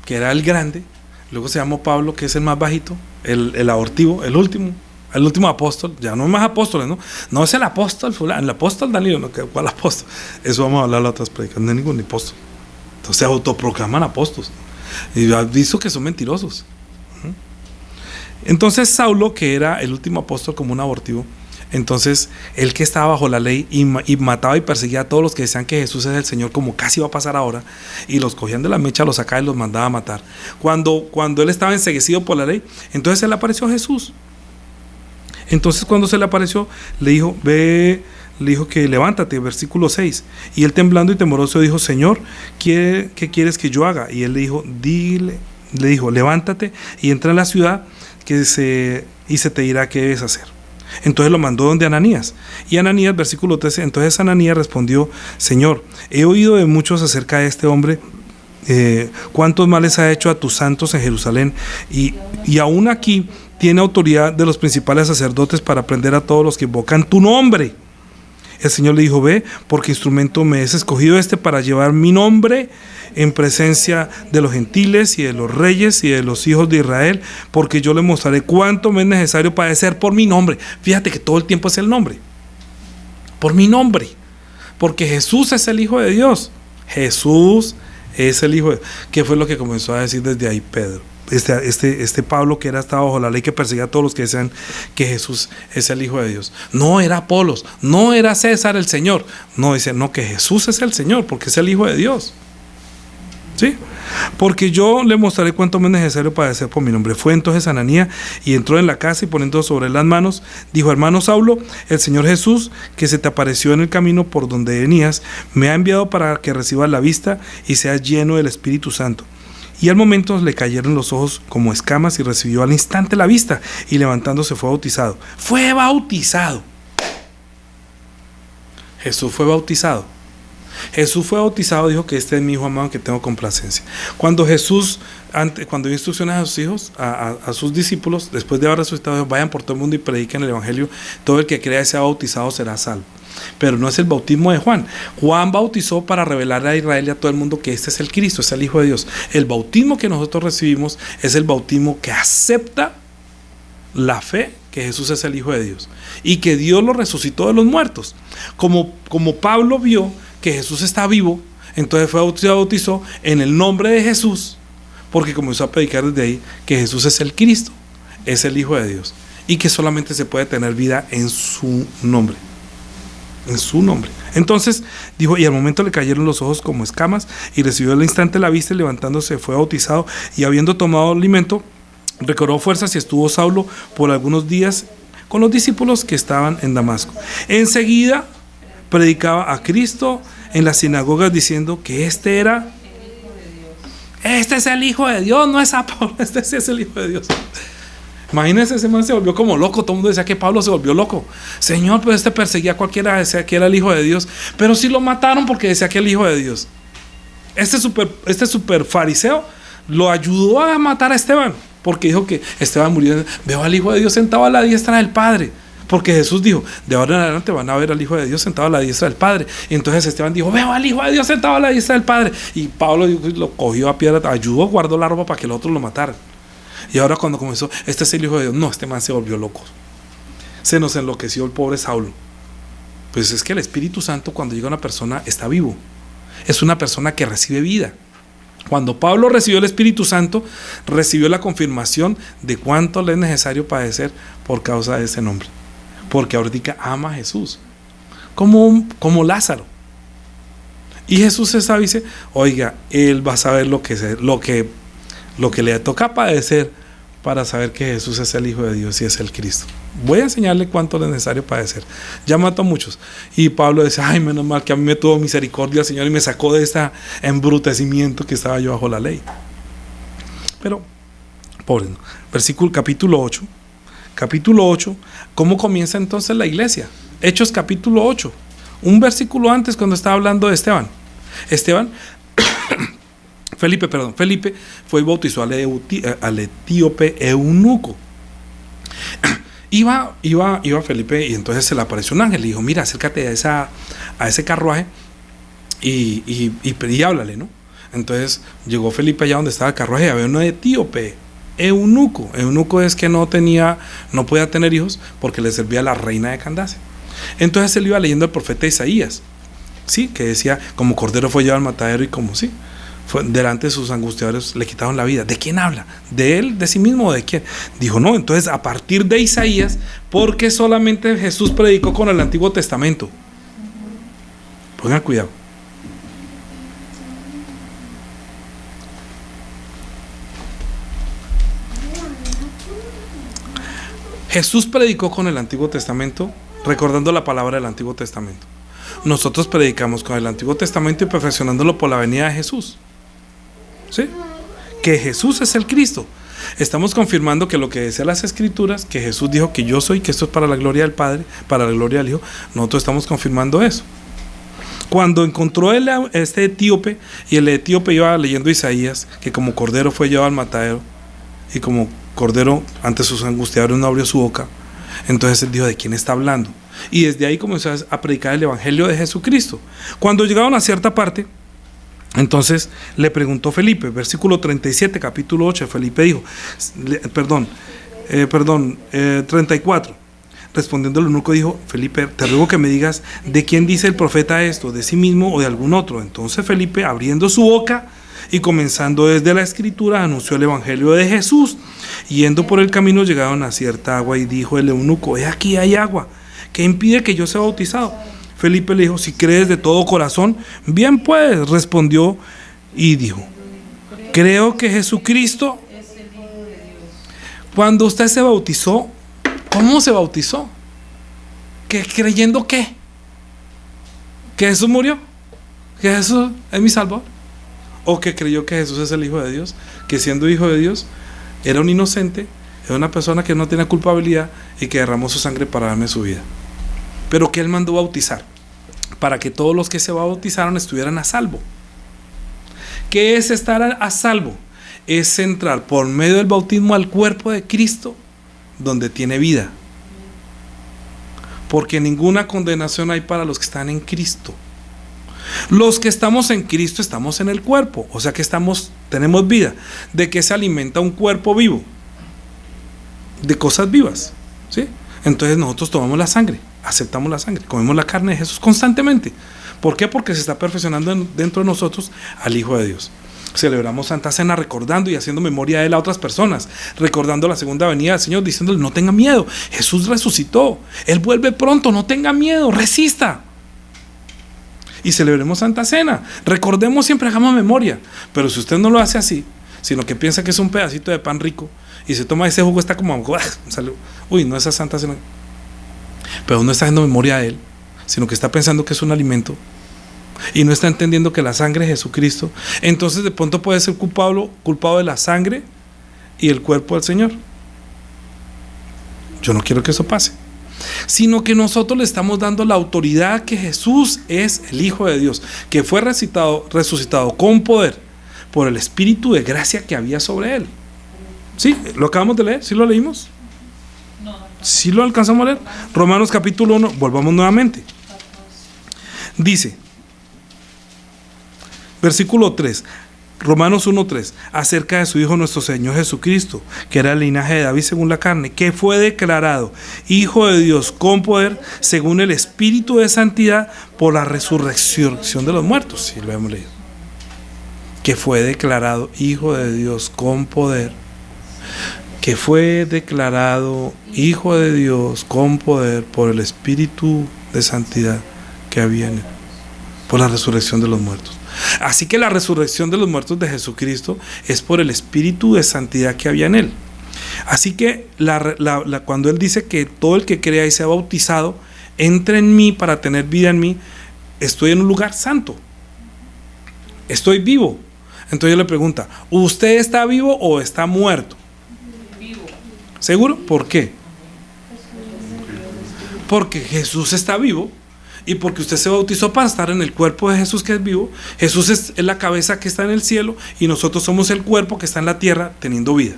que era el grande, luego se llamó Pablo, que es el más bajito, el abortivo, el último apóstol. Ya no hay más apóstoles, ¿no? No es el apóstol fulano, el apóstol Danilo, ¿no? ¿Cuál apóstol? Eso vamos a hablar en otras predicas, no hay ningún apóstol. Entonces se autoproclaman apóstoles y has visto que son mentirosos. Entonces Saulo, que era el último apóstol como un abortivo, entonces él que estaba bajo la ley y mataba y perseguía a todos los que decían que Jesús es el Señor, como casi va a pasar ahora, y los cogían de la mecha, los sacaban y los mandaba a matar. Cuando él estaba enceguecido por la ley, entonces se le apareció Jesús. Entonces cuando se le apareció, le dijo que levántate, versículo 6. Y él, temblando y temoroso, dijo: Señor, ¿qué quieres que yo haga? Y él le dijo: levántate y entra en la ciudad y se te dirá qué debes hacer. Entonces lo mandó donde Ananías. Y Ananías, versículo 13, entonces Ananías respondió: Señor, he oído de muchos acerca de este hombre, cuántos males ha hecho a tus santos en Jerusalén, y aún aquí tiene autoridad de los principales sacerdotes para prender a todos los que invocan tu nombre. El Señor le dijo: ve, porque instrumento me es escogido para llevar mi nombre en presencia de los gentiles y de los reyes y de los hijos de Israel, porque yo le mostraré cuánto me es necesario padecer por mi nombre. Fíjate que todo el tiempo es el nombre, por mi nombre, porque Jesús es el Hijo de Dios. Jesús es el Hijo de Dios. ¿Qué fue lo que comenzó a decir desde ahí Pedro? Este Pablo, que estaba bajo la ley, que perseguía a todos los que decían que Jesús es el Hijo de Dios. No era Apolos, no era César el Señor. No, dice, no, que Jesús es el Señor, porque es el Hijo de Dios. ¿Sí? Porque yo le mostraré cuánto me es necesario padecer por mi nombre. Fue entonces Ananías y entró en la casa, y poniendo sobre las manos, dijo: hermano Saulo, el Señor Jesús, que se te apareció en el camino por donde venías, me ha enviado para que recibas la vista y seas lleno del Espíritu Santo. Y al momento le cayeron los ojos como escamas y recibió al instante la vista, y levantándose fue bautizado. Fue bautizado. Jesús fue bautizado. Jesús fue bautizado, dijo que este es mi Hijo amado en que tengo complacencia. Cuando Jesús, cuando dio instrucciones a sus hijos, a sus discípulos, después de haber resucitado, dijo: vayan por todo el mundo y prediquen el Evangelio. Todo el que crea y sea bautizado será salvo. Pero no es el bautismo de Juan. Juan bautizó para revelar a Israel y a todo el mundo que este es el Cristo, es el Hijo de Dios. El bautismo que nosotros recibimos es el bautismo que acepta la fe que Jesús es el Hijo de Dios y que Dios lo resucitó de los muertos. Como Pablo vio que Jesús está vivo, entonces se bautizó en el nombre de Jesús, porque comenzó a predicar desde ahí que Jesús es el Cristo, es el Hijo de Dios, y que solamente se puede tener vida en su nombre. En su nombre. Entonces dijo: y al momento le cayeron los ojos como escamas, y recibió al instante la vista, y levantándose fue bautizado, y habiendo tomado alimento, recobró fuerzas, y estuvo Saulo por algunos días con los discípulos que estaban en Damasco. Enseguida predicaba a Cristo en las sinagogas, diciendo que este es el Hijo de Dios, no es Apolo, este sí es el Hijo de Dios. Imagínense, ese man se volvió como loco. Todo el mundo decía que Pablo se volvió loco. Señor, pues perseguía a cualquiera, decía que era el Hijo de Dios, pero sí lo mataron porque decía que era el Hijo de Dios. Este super fariseo lo ayudó a matar a Esteban, porque dijo que Esteban murió. Veo al Hijo de Dios sentado a la diestra del Padre, porque Jesús dijo: de ahora en adelante van a ver al Hijo de Dios sentado a la diestra del Padre. Y entonces Esteban dijo: veo al Hijo de Dios sentado a la diestra del Padre. Y Pablo lo cogió a piedra, ayudó, guardó la ropa para que el otro lo matara. Y ahora cuando comenzó: este es el Hijo de Dios. No, este man se volvió loco. Se nos enloqueció el pobre Saulo. Pues es que el Espíritu Santo, cuando llega a una persona, está vivo. Es una persona que recibe vida. Cuando Pablo recibió el Espíritu Santo, recibió la confirmación de cuánto le es necesario padecer por causa de ese nombre. Porque ahorita ama a Jesús, como Lázaro. Y Jesús se sabe y dice: oiga, él va a saber lo que le toca padecer para saber que Jesús es el Hijo de Dios y es el Cristo. Voy a enseñarle cuánto es necesario padecer. Ya mató a muchos. Y Pablo dice, ay, menos mal que a mí me tuvo misericordia el Señor y me sacó de este embrutecimiento que estaba yo bajo la ley. Pero, pobre, ¿no? Versículo capítulo 8. Capítulo 8, ¿cómo comienza entonces la iglesia? Hechos capítulo 8. Un versículo antes, cuando estaba hablando de Esteban. Felipe fue y bautizó al etíope eunuco. Iba Felipe y entonces se le apareció un ángel. Le dijo, mira, acércate a ese carruaje y háblale, ¿no? Entonces llegó Felipe allá donde estaba el carruaje y había un etíope eunuco. Eunuco es que no podía tener hijos porque le servía a la reina de Candace. Entonces él iba leyendo el profeta Isaías, ¿sí? Que decía, como cordero fue llevado al matadero y como sí, delante de sus angustiadores le quitaron la vida. ¿De quién habla? ¿De él? ¿De sí mismo? ¿O de quién? Dijo, no, entonces a partir de Isaías, porque solamente Jesús predicó con el Antiguo Testamento. Pongan cuidado. Jesús predicó con el Antiguo Testamento, recordando la palabra del Antiguo Testamento. Nosotros predicamos con el Antiguo Testamento y perfeccionándolo por la venida de Jesús. ¿Sí? Que Jesús es el Cristo. Estamos confirmando que lo que decía las Escrituras, que Jesús dijo que yo soy, que esto es para la gloria del Padre, para la gloria del Hijo, nosotros estamos confirmando eso. Cuando encontró este etíope, y el etíope iba leyendo Isaías, que como cordero fue llevado al matadero, y como cordero ante sus angustiadores no abrió su boca, entonces él dijo, ¿de quién está hablando? Y desde ahí comenzó a predicar el evangelio de Jesucristo. Cuando llegaron a cierta parte, entonces le preguntó Felipe, versículo 37, capítulo 8, Felipe dijo, 34, respondiendo el eunuco dijo, Felipe, te ruego que me digas, ¿de quién dice el profeta esto? ¿De sí mismo o de algún otro? Entonces Felipe, abriendo su boca y comenzando desde la Escritura, anunció el evangelio de Jesús. Yendo por el camino llegaron a cierta agua y dijo el eunuco, he aquí hay agua, ¿qué impide que yo sea bautizado? Felipe le dijo, si crees de todo corazón, bien puedes, respondió y dijo, creo que Jesucristo. Cuando usted se bautizó, ¿cómo se bautizó? ¿Creyendo qué? ¿Que Jesús murió? ¿Que Jesús es mi Salvador? ¿O que creyó que Jesús es el Hijo de Dios? Que siendo Hijo de Dios, era un inocente, era una persona que no tenía culpabilidad y que derramó su sangre para darme su vida. Pero que Él mandó bautizar para que todos los que se bautizaron estuvieran a salvo. ¿Qué es estar a salvo? Es entrar por medio del bautismo al cuerpo de Cristo, donde tiene vida. Porque ninguna condenación hay para los que están en Cristo. Los que estamos en Cristo estamos en el cuerpo, o sea que tenemos vida. ¿De qué se alimenta un cuerpo vivo? De cosas vivas, ¿sí? Entonces nosotros tomamos la sangre, aceptamos la sangre, comemos la carne de Jesús constantemente. ¿Por qué? Porque se está perfeccionando dentro de nosotros al Hijo de Dios. Celebramos Santa Cena recordando y haciendo memoria de Él a otras personas, recordando la segunda venida del Señor, diciéndole, no tenga miedo, Jesús resucitó, Él vuelve pronto, no tenga miedo, resista. Y celebremos Santa Cena, recordemos siempre, hagamos memoria. Pero si usted no lo hace así, sino que piensa que es un pedacito de pan rico y se toma ese jugo, está como, uy, no, esa Santa Cena. Pero no está haciendo memoria de Él, sino que está pensando que es un alimento y no está entendiendo que la sangre de Jesucristo, entonces de pronto puede ser culpado de la sangre y el cuerpo del Señor. Yo no quiero que eso pase, sino que nosotros le estamos dando la autoridad que Jesús es el Hijo de Dios, que fue resucitado con poder por el Espíritu de gracia que había sobre Él. ¿Sí? ¿Lo acabamos de leer? ¿Sí lo leímos? ¿Sí lo alcanzamos a leer? Romanos capítulo 1, volvamos nuevamente. Dice, versículo 3, Romanos 1:3, acerca de su Hijo nuestro Señor Jesucristo, que era el linaje de David según la carne, que fue declarado Hijo de Dios con poder, según el Espíritu de santidad, por la resurrección de los muertos. Sí, lo hemos leído. Que fue declarado Hijo de Dios con poder, que fue declarado Hijo de Dios con poder por el Espíritu de santidad que había en Él, por la resurrección de los muertos. Así que la resurrección de los muertos de Jesucristo es por el Espíritu de santidad que había en Él. Así que cuando Él dice que todo el que crea y sea bautizado entre en mí para tener vida en mí, estoy en un lugar santo, estoy vivo. Entonces Él le pregunta, ¿usted está vivo o está muerto? Vivo. ¿Seguro? ¿Por qué? Porque Jesús está vivo y porque usted se bautizó para estar en el cuerpo de Jesús que es vivo. Jesús es la cabeza que está en el cielo y nosotros somos el cuerpo que está en la tierra teniendo vida.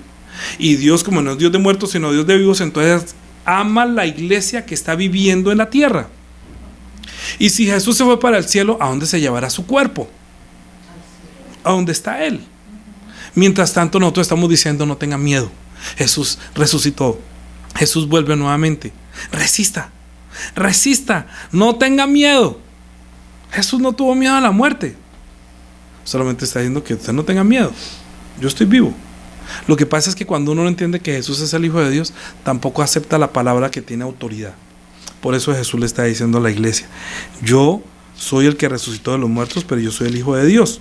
Y Dios, como no es Dios de muertos sino Dios de vivos, entonces ama la iglesia que está viviendo en la tierra. Y si Jesús se fue para el cielo, ¿a dónde se llevará su cuerpo? ¿A dónde está Él? Mientras tanto nosotros estamos diciendo, no tenga miedo, Jesús resucitó, Jesús vuelve nuevamente. Resista, no tenga miedo. Jesús no tuvo miedo a la muerte, solamente está diciendo que usted no tenga miedo, yo estoy vivo. Lo que pasa es que cuando uno no entiende que Jesús es el Hijo de Dios, tampoco acepta la palabra que tiene autoridad. Por eso Jesús le está diciendo a la iglesia, yo soy el que resucitó de los muertos, pero yo soy el Hijo de Dios.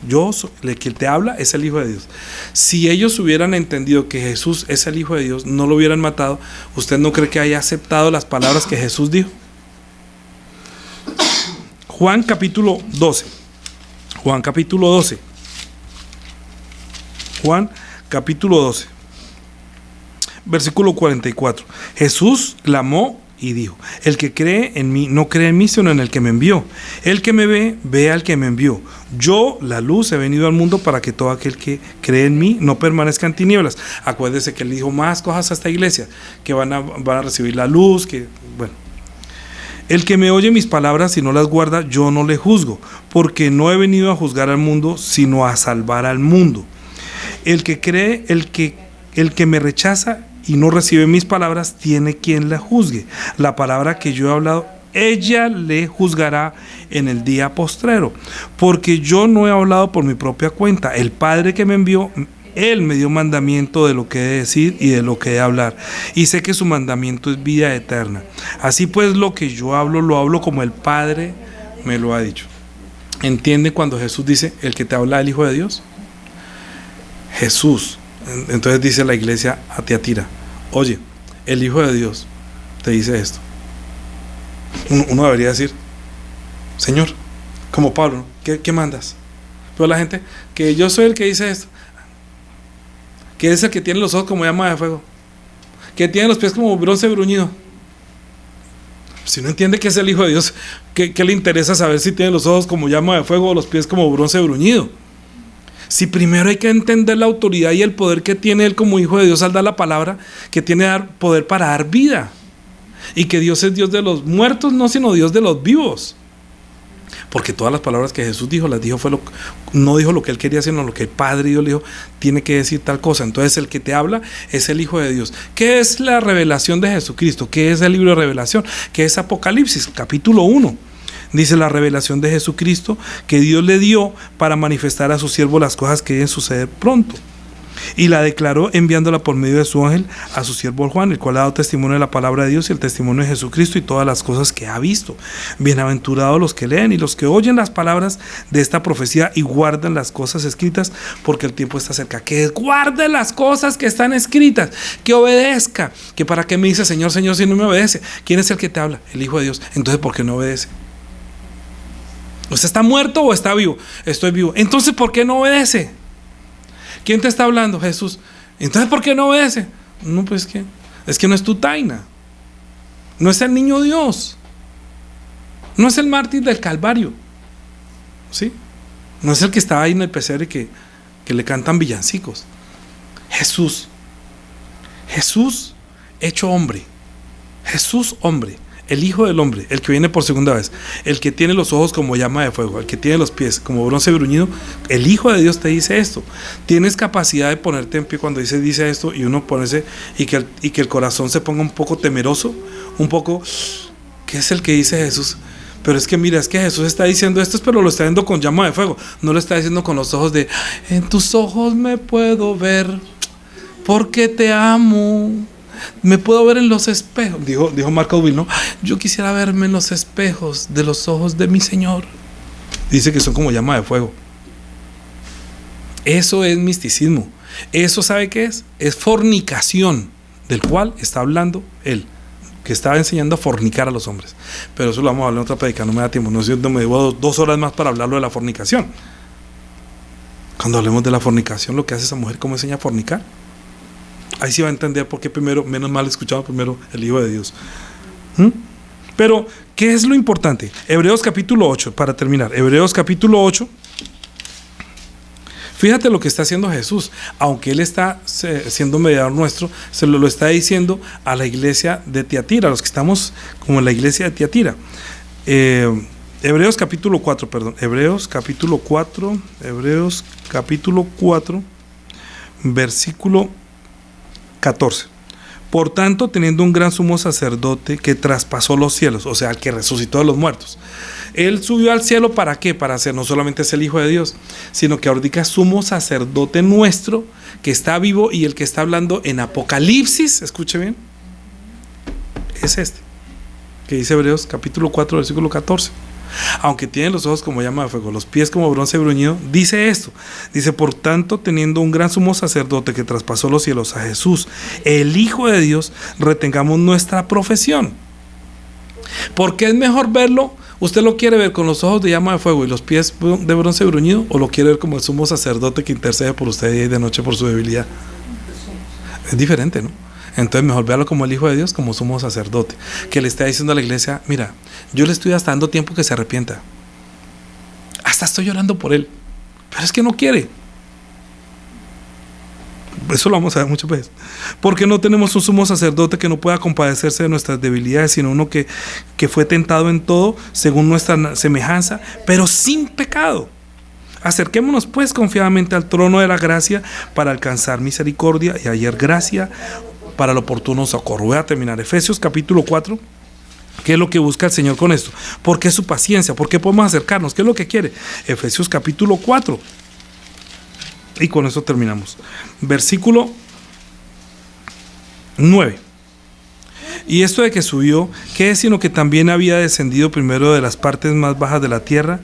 El que te habla es el Hijo de Dios. Si ellos hubieran entendido que Jesús es el Hijo de Dios, no lo hubieran matado. ¿Usted no cree que haya aceptado las palabras que Jesús dijo? Juan capítulo 12. Juan capítulo 12. Versículo 44. Jesús clamó y dijo, el que cree en mí, no cree en mí, sino en el que me envió. El que me ve, ve al que me envió. Yo, la luz, he venido al mundo para que todo aquel que cree en mí no permanezca en tinieblas. Acuérdese que Él dijo más cosas a esta iglesia, que van a recibir la luz, el que me oye mis palabras y no las guarda, yo no le juzgo, porque no he venido a juzgar al mundo, sino a salvar al mundo. El que cree, el que me rechaza y no recibe mis palabras, tiene quien la juzgue. La palabra que yo he hablado, ella le juzgará en el día postrero, porque yo no he hablado por mi propia cuenta. El Padre que me envió, Él me dio mandamiento de lo que he de decir y de lo que he de hablar, y sé que su mandamiento es vida eterna. Así pues, lo que yo hablo, lo hablo como el Padre me lo ha dicho. ¿Entiende cuando Jesús dice, el que te habla el Hijo de Dios? Jesús. Entonces dice la iglesia a Tiatira, oye, el Hijo de Dios te dice esto. Uno debería decir, Señor, como Pablo, ¿no? ¿Qué mandas? Pero la gente, que yo soy el que dice esto, que es el que tiene los ojos como llama de fuego, que tiene los pies como bronce bruñido. Si no entiende que es el Hijo de Dios, ¿qué le interesa saber si tiene los ojos como llama de fuego o los pies como bronce bruñido? Si primero hay que entender la autoridad y el poder que tiene Él como Hijo de Dios al dar la palabra, que tiene poder para dar vida, y que Dios es Dios de los muertos, no sino Dios de los vivos, porque todas las palabras que Jesús dijo, las dijo no dijo lo que Él quería, sino lo que el Padre Dios le dijo, tiene que decir tal cosa. Entonces el que te habla es el Hijo de Dios. ¿Qué es la revelación de Jesucristo? ¿Qué es el libro de Revelación? ¿Qué es Apocalipsis? Capítulo 1. Dice la revelación de Jesucristo que Dios le dio para manifestar a su siervo las cosas que deben suceder pronto. Y la declaró enviándola por medio de su ángel a su siervo Juan, el cual ha dado testimonio de la palabra de Dios y el testimonio de Jesucristo y todas las cosas que ha visto. Bienaventurados los que leen y los que oyen las palabras de esta profecía y guardan las cosas escritas, porque el tiempo está cerca. Que guarde las cosas que están escritas, que obedezca. Que para qué me dice Señor, Señor, si no me obedece. ¿Quién es el que te habla? El Hijo de Dios. Entonces, ¿por qué no obedece? ¿Usted está muerto o está vivo? Estoy vivo. Entonces, ¿por qué no obedece? ¿Quién te está hablando? Jesús. Entonces, ¿por qué no obedece? No, pues es que no es tu taina. No es el niño Dios. No es el mártir del Calvario. ¿Sí? No es el que estaba ahí en el pesebre que le cantan villancicos. Jesús. Jesús hecho hombre. Jesús hombre. El Hijo del Hombre, el que viene por segunda vez, el que tiene los ojos como llama de fuego, el que tiene los pies como bronce bruñido, el Hijo de Dios te dice esto. Tienes capacidad de ponerte en pie cuando dice esto y uno ponerse y que el corazón se ponga un poco temeroso, un poco, ¿qué es el que dice Jesús? Pero es que mira, es que Jesús está diciendo esto, pero lo está diciendo con llama de fuego, no lo está diciendo con los ojos de, en tus ojos me puedo ver, porque te amo. Me puedo ver en los espejos, dijo Marco Will, ¿no? Yo quisiera verme en los espejos de los ojos de mi Señor. Dice que son como llama de fuego. Eso es misticismo. Eso, ¿sabe qué es? Es fornicación del cual está hablando él, que estaba enseñando a fornicar a los hombres. Pero eso lo vamos a hablar en otra predica, no me da tiempo, no me debo 2 horas más para hablarlo de la fornicación. Cuando hablemos de la fornicación, lo que hace esa mujer, cómo enseña a fornicar, ahí sí va a entender por qué primero, menos mal escuchamos primero el Hijo de Dios. Pero, ¿qué es lo importante? Hebreos capítulo 8, para terminar, Hebreos capítulo 8. Fíjate lo que está haciendo Jesús, aunque Él está siendo mediador nuestro, se lo está diciendo a la iglesia de Tiatira, a los que estamos como en la iglesia de Tiatira. Hebreos capítulo 4, versículo 14. Por tanto, teniendo un gran sumo sacerdote que traspasó los cielos, o sea, el que resucitó de los muertos. Él subió al cielo, ¿para qué? Para ser, no solamente es el Hijo de Dios, sino que ahorita es sumo sacerdote nuestro, que está vivo, y el que está hablando en Apocalipsis, escuche bien, es este, que dice Hebreos capítulo 4, versículo 14. Aunque tiene los ojos como llama de fuego, los pies como bronce bruñido, dice esto, dice: por tanto, teniendo un gran sumo sacerdote que traspasó los cielos, a Jesús, el Hijo de Dios, retengamos nuestra profesión. Porque es mejor verlo, ¿usted lo quiere ver con los ojos de llama de fuego y los pies de bronce bruñido, o lo quiere ver como el sumo sacerdote que intercede por usted día y de noche por su debilidad? Es diferente, ¿no? Entonces mejor véalo como el Hijo de Dios, como sumo sacerdote, que le está diciendo a la iglesia: mira, yo le estoy hasta dando tiempo que se arrepienta, hasta estoy llorando por él, pero es que no quiere. Eso lo vamos a ver muchas veces. Porque no tenemos un sumo sacerdote que no pueda compadecerse de nuestras debilidades, sino uno que fue tentado en todo según nuestra semejanza, pero sin pecado. Acerquémonos pues confiadamente al trono de la gracia para alcanzar misericordia y hallar gracia para el oportuno socorro. Voy a terminar Efesios capítulo 4. ¿Qué es lo que busca el Señor con esto? ¿Por qué su paciencia? ¿Por qué podemos acercarnos? ¿Qué es lo que quiere? Efesios capítulo 4. Y con eso terminamos. Versículo 9. Y esto de que subió, ¿qué es sino que también había descendido primero de las partes más bajas de la tierra?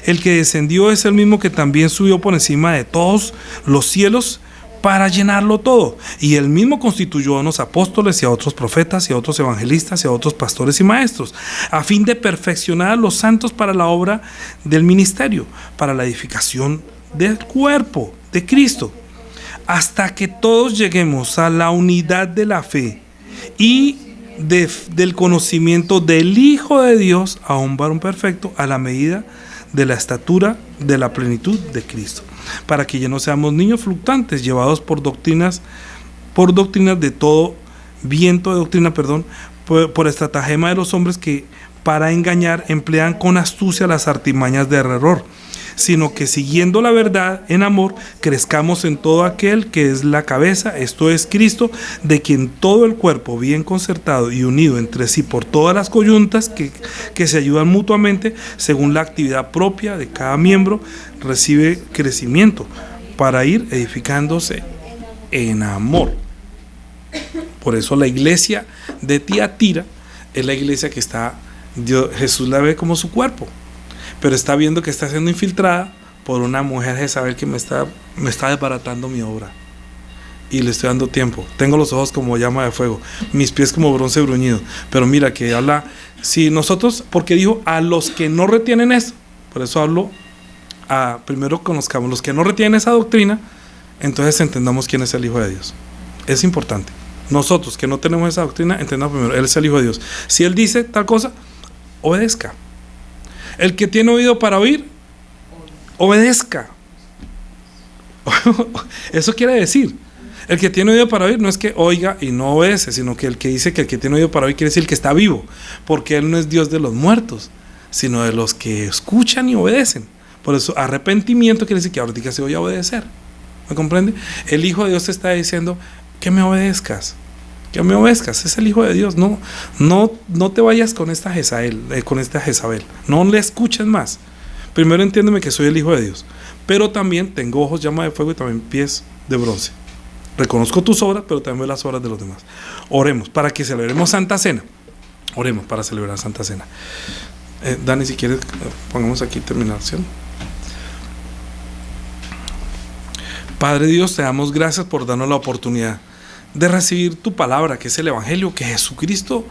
El que descendió es el mismo que también subió por encima de todos los cielos para llenarlo todo. Y él mismo constituyó a unos apóstoles y a otros profetas y a otros evangelistas y a otros pastores y maestros, a fin de perfeccionar a los santos para la obra del ministerio, para la edificación del cuerpo de Cristo, hasta que todos lleguemos a la unidad de la fe y del conocimiento del Hijo de Dios, a un varón perfecto, a la medida de la estatura de la plenitud de Cristo, para que ya no seamos niños fluctuantes, llevados por doctrinas de todo viento de doctrina, por estratagema de los hombres que para engañar emplean con astucia las artimañas de error, sino que siguiendo la verdad en amor, crezcamos en todo aquel que es la cabeza, esto es Cristo, de quien todo el cuerpo, bien concertado y unido entre sí por todas las coyuntas que se ayudan mutuamente, según la actividad propia de cada miembro, recibe crecimiento para ir edificándose en amor. Por eso la iglesia de Tiatira es la iglesia que Jesús la ve como su cuerpo, pero está viendo que está siendo infiltrada por una mujer Jezabel que me está desbaratando mi obra, y le estoy dando tiempo. Tengo los ojos como llama de fuego, mis pies como bronce bruñido. Pero mira que habla, si nosotros, porque dijo a los que no retienen esto, por eso hablo primero conozcamos los que no retienen esa doctrina, entonces entendamos quién es el Hijo de Dios. Es importante. Nosotros que no tenemos esa doctrina, entendamos primero, Él es el Hijo de Dios. Si Él dice tal cosa, obedezca. El que tiene oído para oír, obedezca. Eso quiere decir, el que tiene oído para oír no es que oiga y no obedece, sino que el que dice que el que tiene oído para oír quiere decir que está vivo, porque Él no es Dios de los muertos, sino de los que escuchan y obedecen. Por eso arrepentimiento quiere decir que ahorita se voy a obedecer. ¿Me comprende? El Hijo de Dios te está diciendo que me obedezcas. Que me obedezcas, es el Hijo de Dios. No te vayas con esta Jezabel, no le escuches más. Primero entiéndeme que soy el Hijo de Dios, pero también tengo ojos llama de fuego y también pies de bronce. Reconozco tus obras, pero también veo las obras de los demás. Oremos para que celebremos Santa Cena. Oremos para celebrar Santa Cena. Dani, si quieres, pongamos aquí terminación. Padre Dios, te damos gracias por darnos la oportunidad de recibir tu palabra, que es el Evangelio, que Jesucristo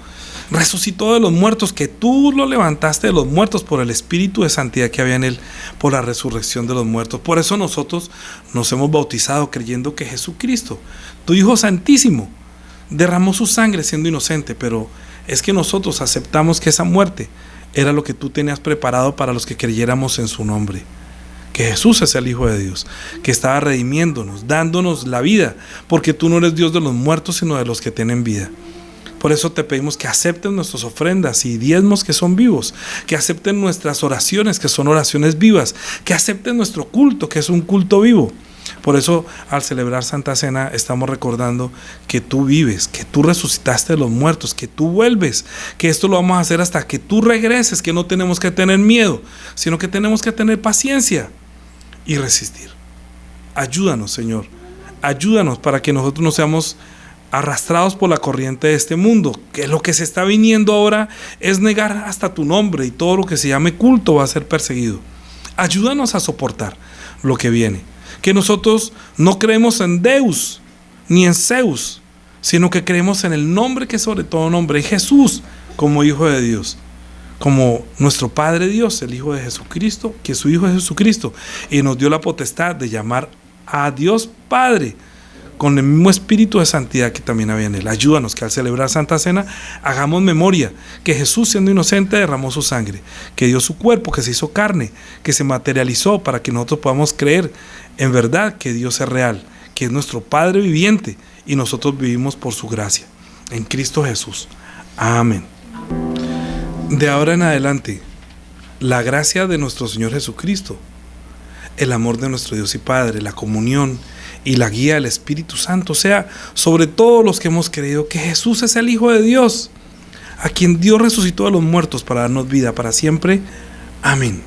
resucitó de los muertos, que tú lo levantaste de los muertos por el Espíritu de santidad que había en él, por la resurrección de los muertos. Por eso nosotros nos hemos bautizado creyendo que Jesucristo, tu Hijo Santísimo, derramó su sangre siendo inocente, pero es que nosotros aceptamos que esa muerte era lo que tú tenías preparado para los que creyéramos en su nombre. Que Jesús es el Hijo de Dios, que estaba redimiéndonos, dándonos la vida, porque tú no eres Dios de los muertos, sino de los que tienen vida. Por eso te pedimos que acepten nuestras ofrendas y diezmos que son vivos, que acepten nuestras oraciones, que son oraciones vivas, que acepten nuestro culto, que es un culto vivo. Por eso, al celebrar Santa Cena, estamos recordando que tú vives, que tú resucitaste de los muertos, que tú vuelves, que esto lo vamos a hacer hasta que tú regreses, que no tenemos que tener miedo, sino que tenemos que tener paciencia y resistir. Ayúdanos, Señor, ayúdanos para que nosotros no seamos arrastrados por la corriente de este mundo, que lo que se está viniendo ahora es negar hasta tu nombre, y todo lo que se llame culto va a ser perseguido. Ayúdanos a soportar lo que viene, que nosotros no creemos en Deus ni en Zeus, sino que creemos en el nombre que sobre todo nombre, Jesús, como Hijo de Dios, como nuestro Padre Dios, el Hijo de Jesucristo, que su Hijo es Jesucristo, y nos dio la potestad de llamar a Dios Padre, con el mismo espíritu de santidad que también había en él. Ayúdanos que al celebrar Santa Cena hagamos memoria que Jesús, siendo inocente, derramó su sangre, que dio su cuerpo, que se hizo carne, que se materializó para que nosotros podamos creer en verdad que Dios es real, que es nuestro Padre viviente y nosotros vivimos por su gracia en Cristo Jesús. Amén. De ahora en adelante, la gracia de nuestro Señor Jesucristo, el amor de nuestro Dios y Padre, la comunión y la guía del Espíritu Santo sea sobre todos los que hemos creído que Jesús es el Hijo de Dios, a quien Dios resucitó de los muertos para darnos vida para siempre. Amén.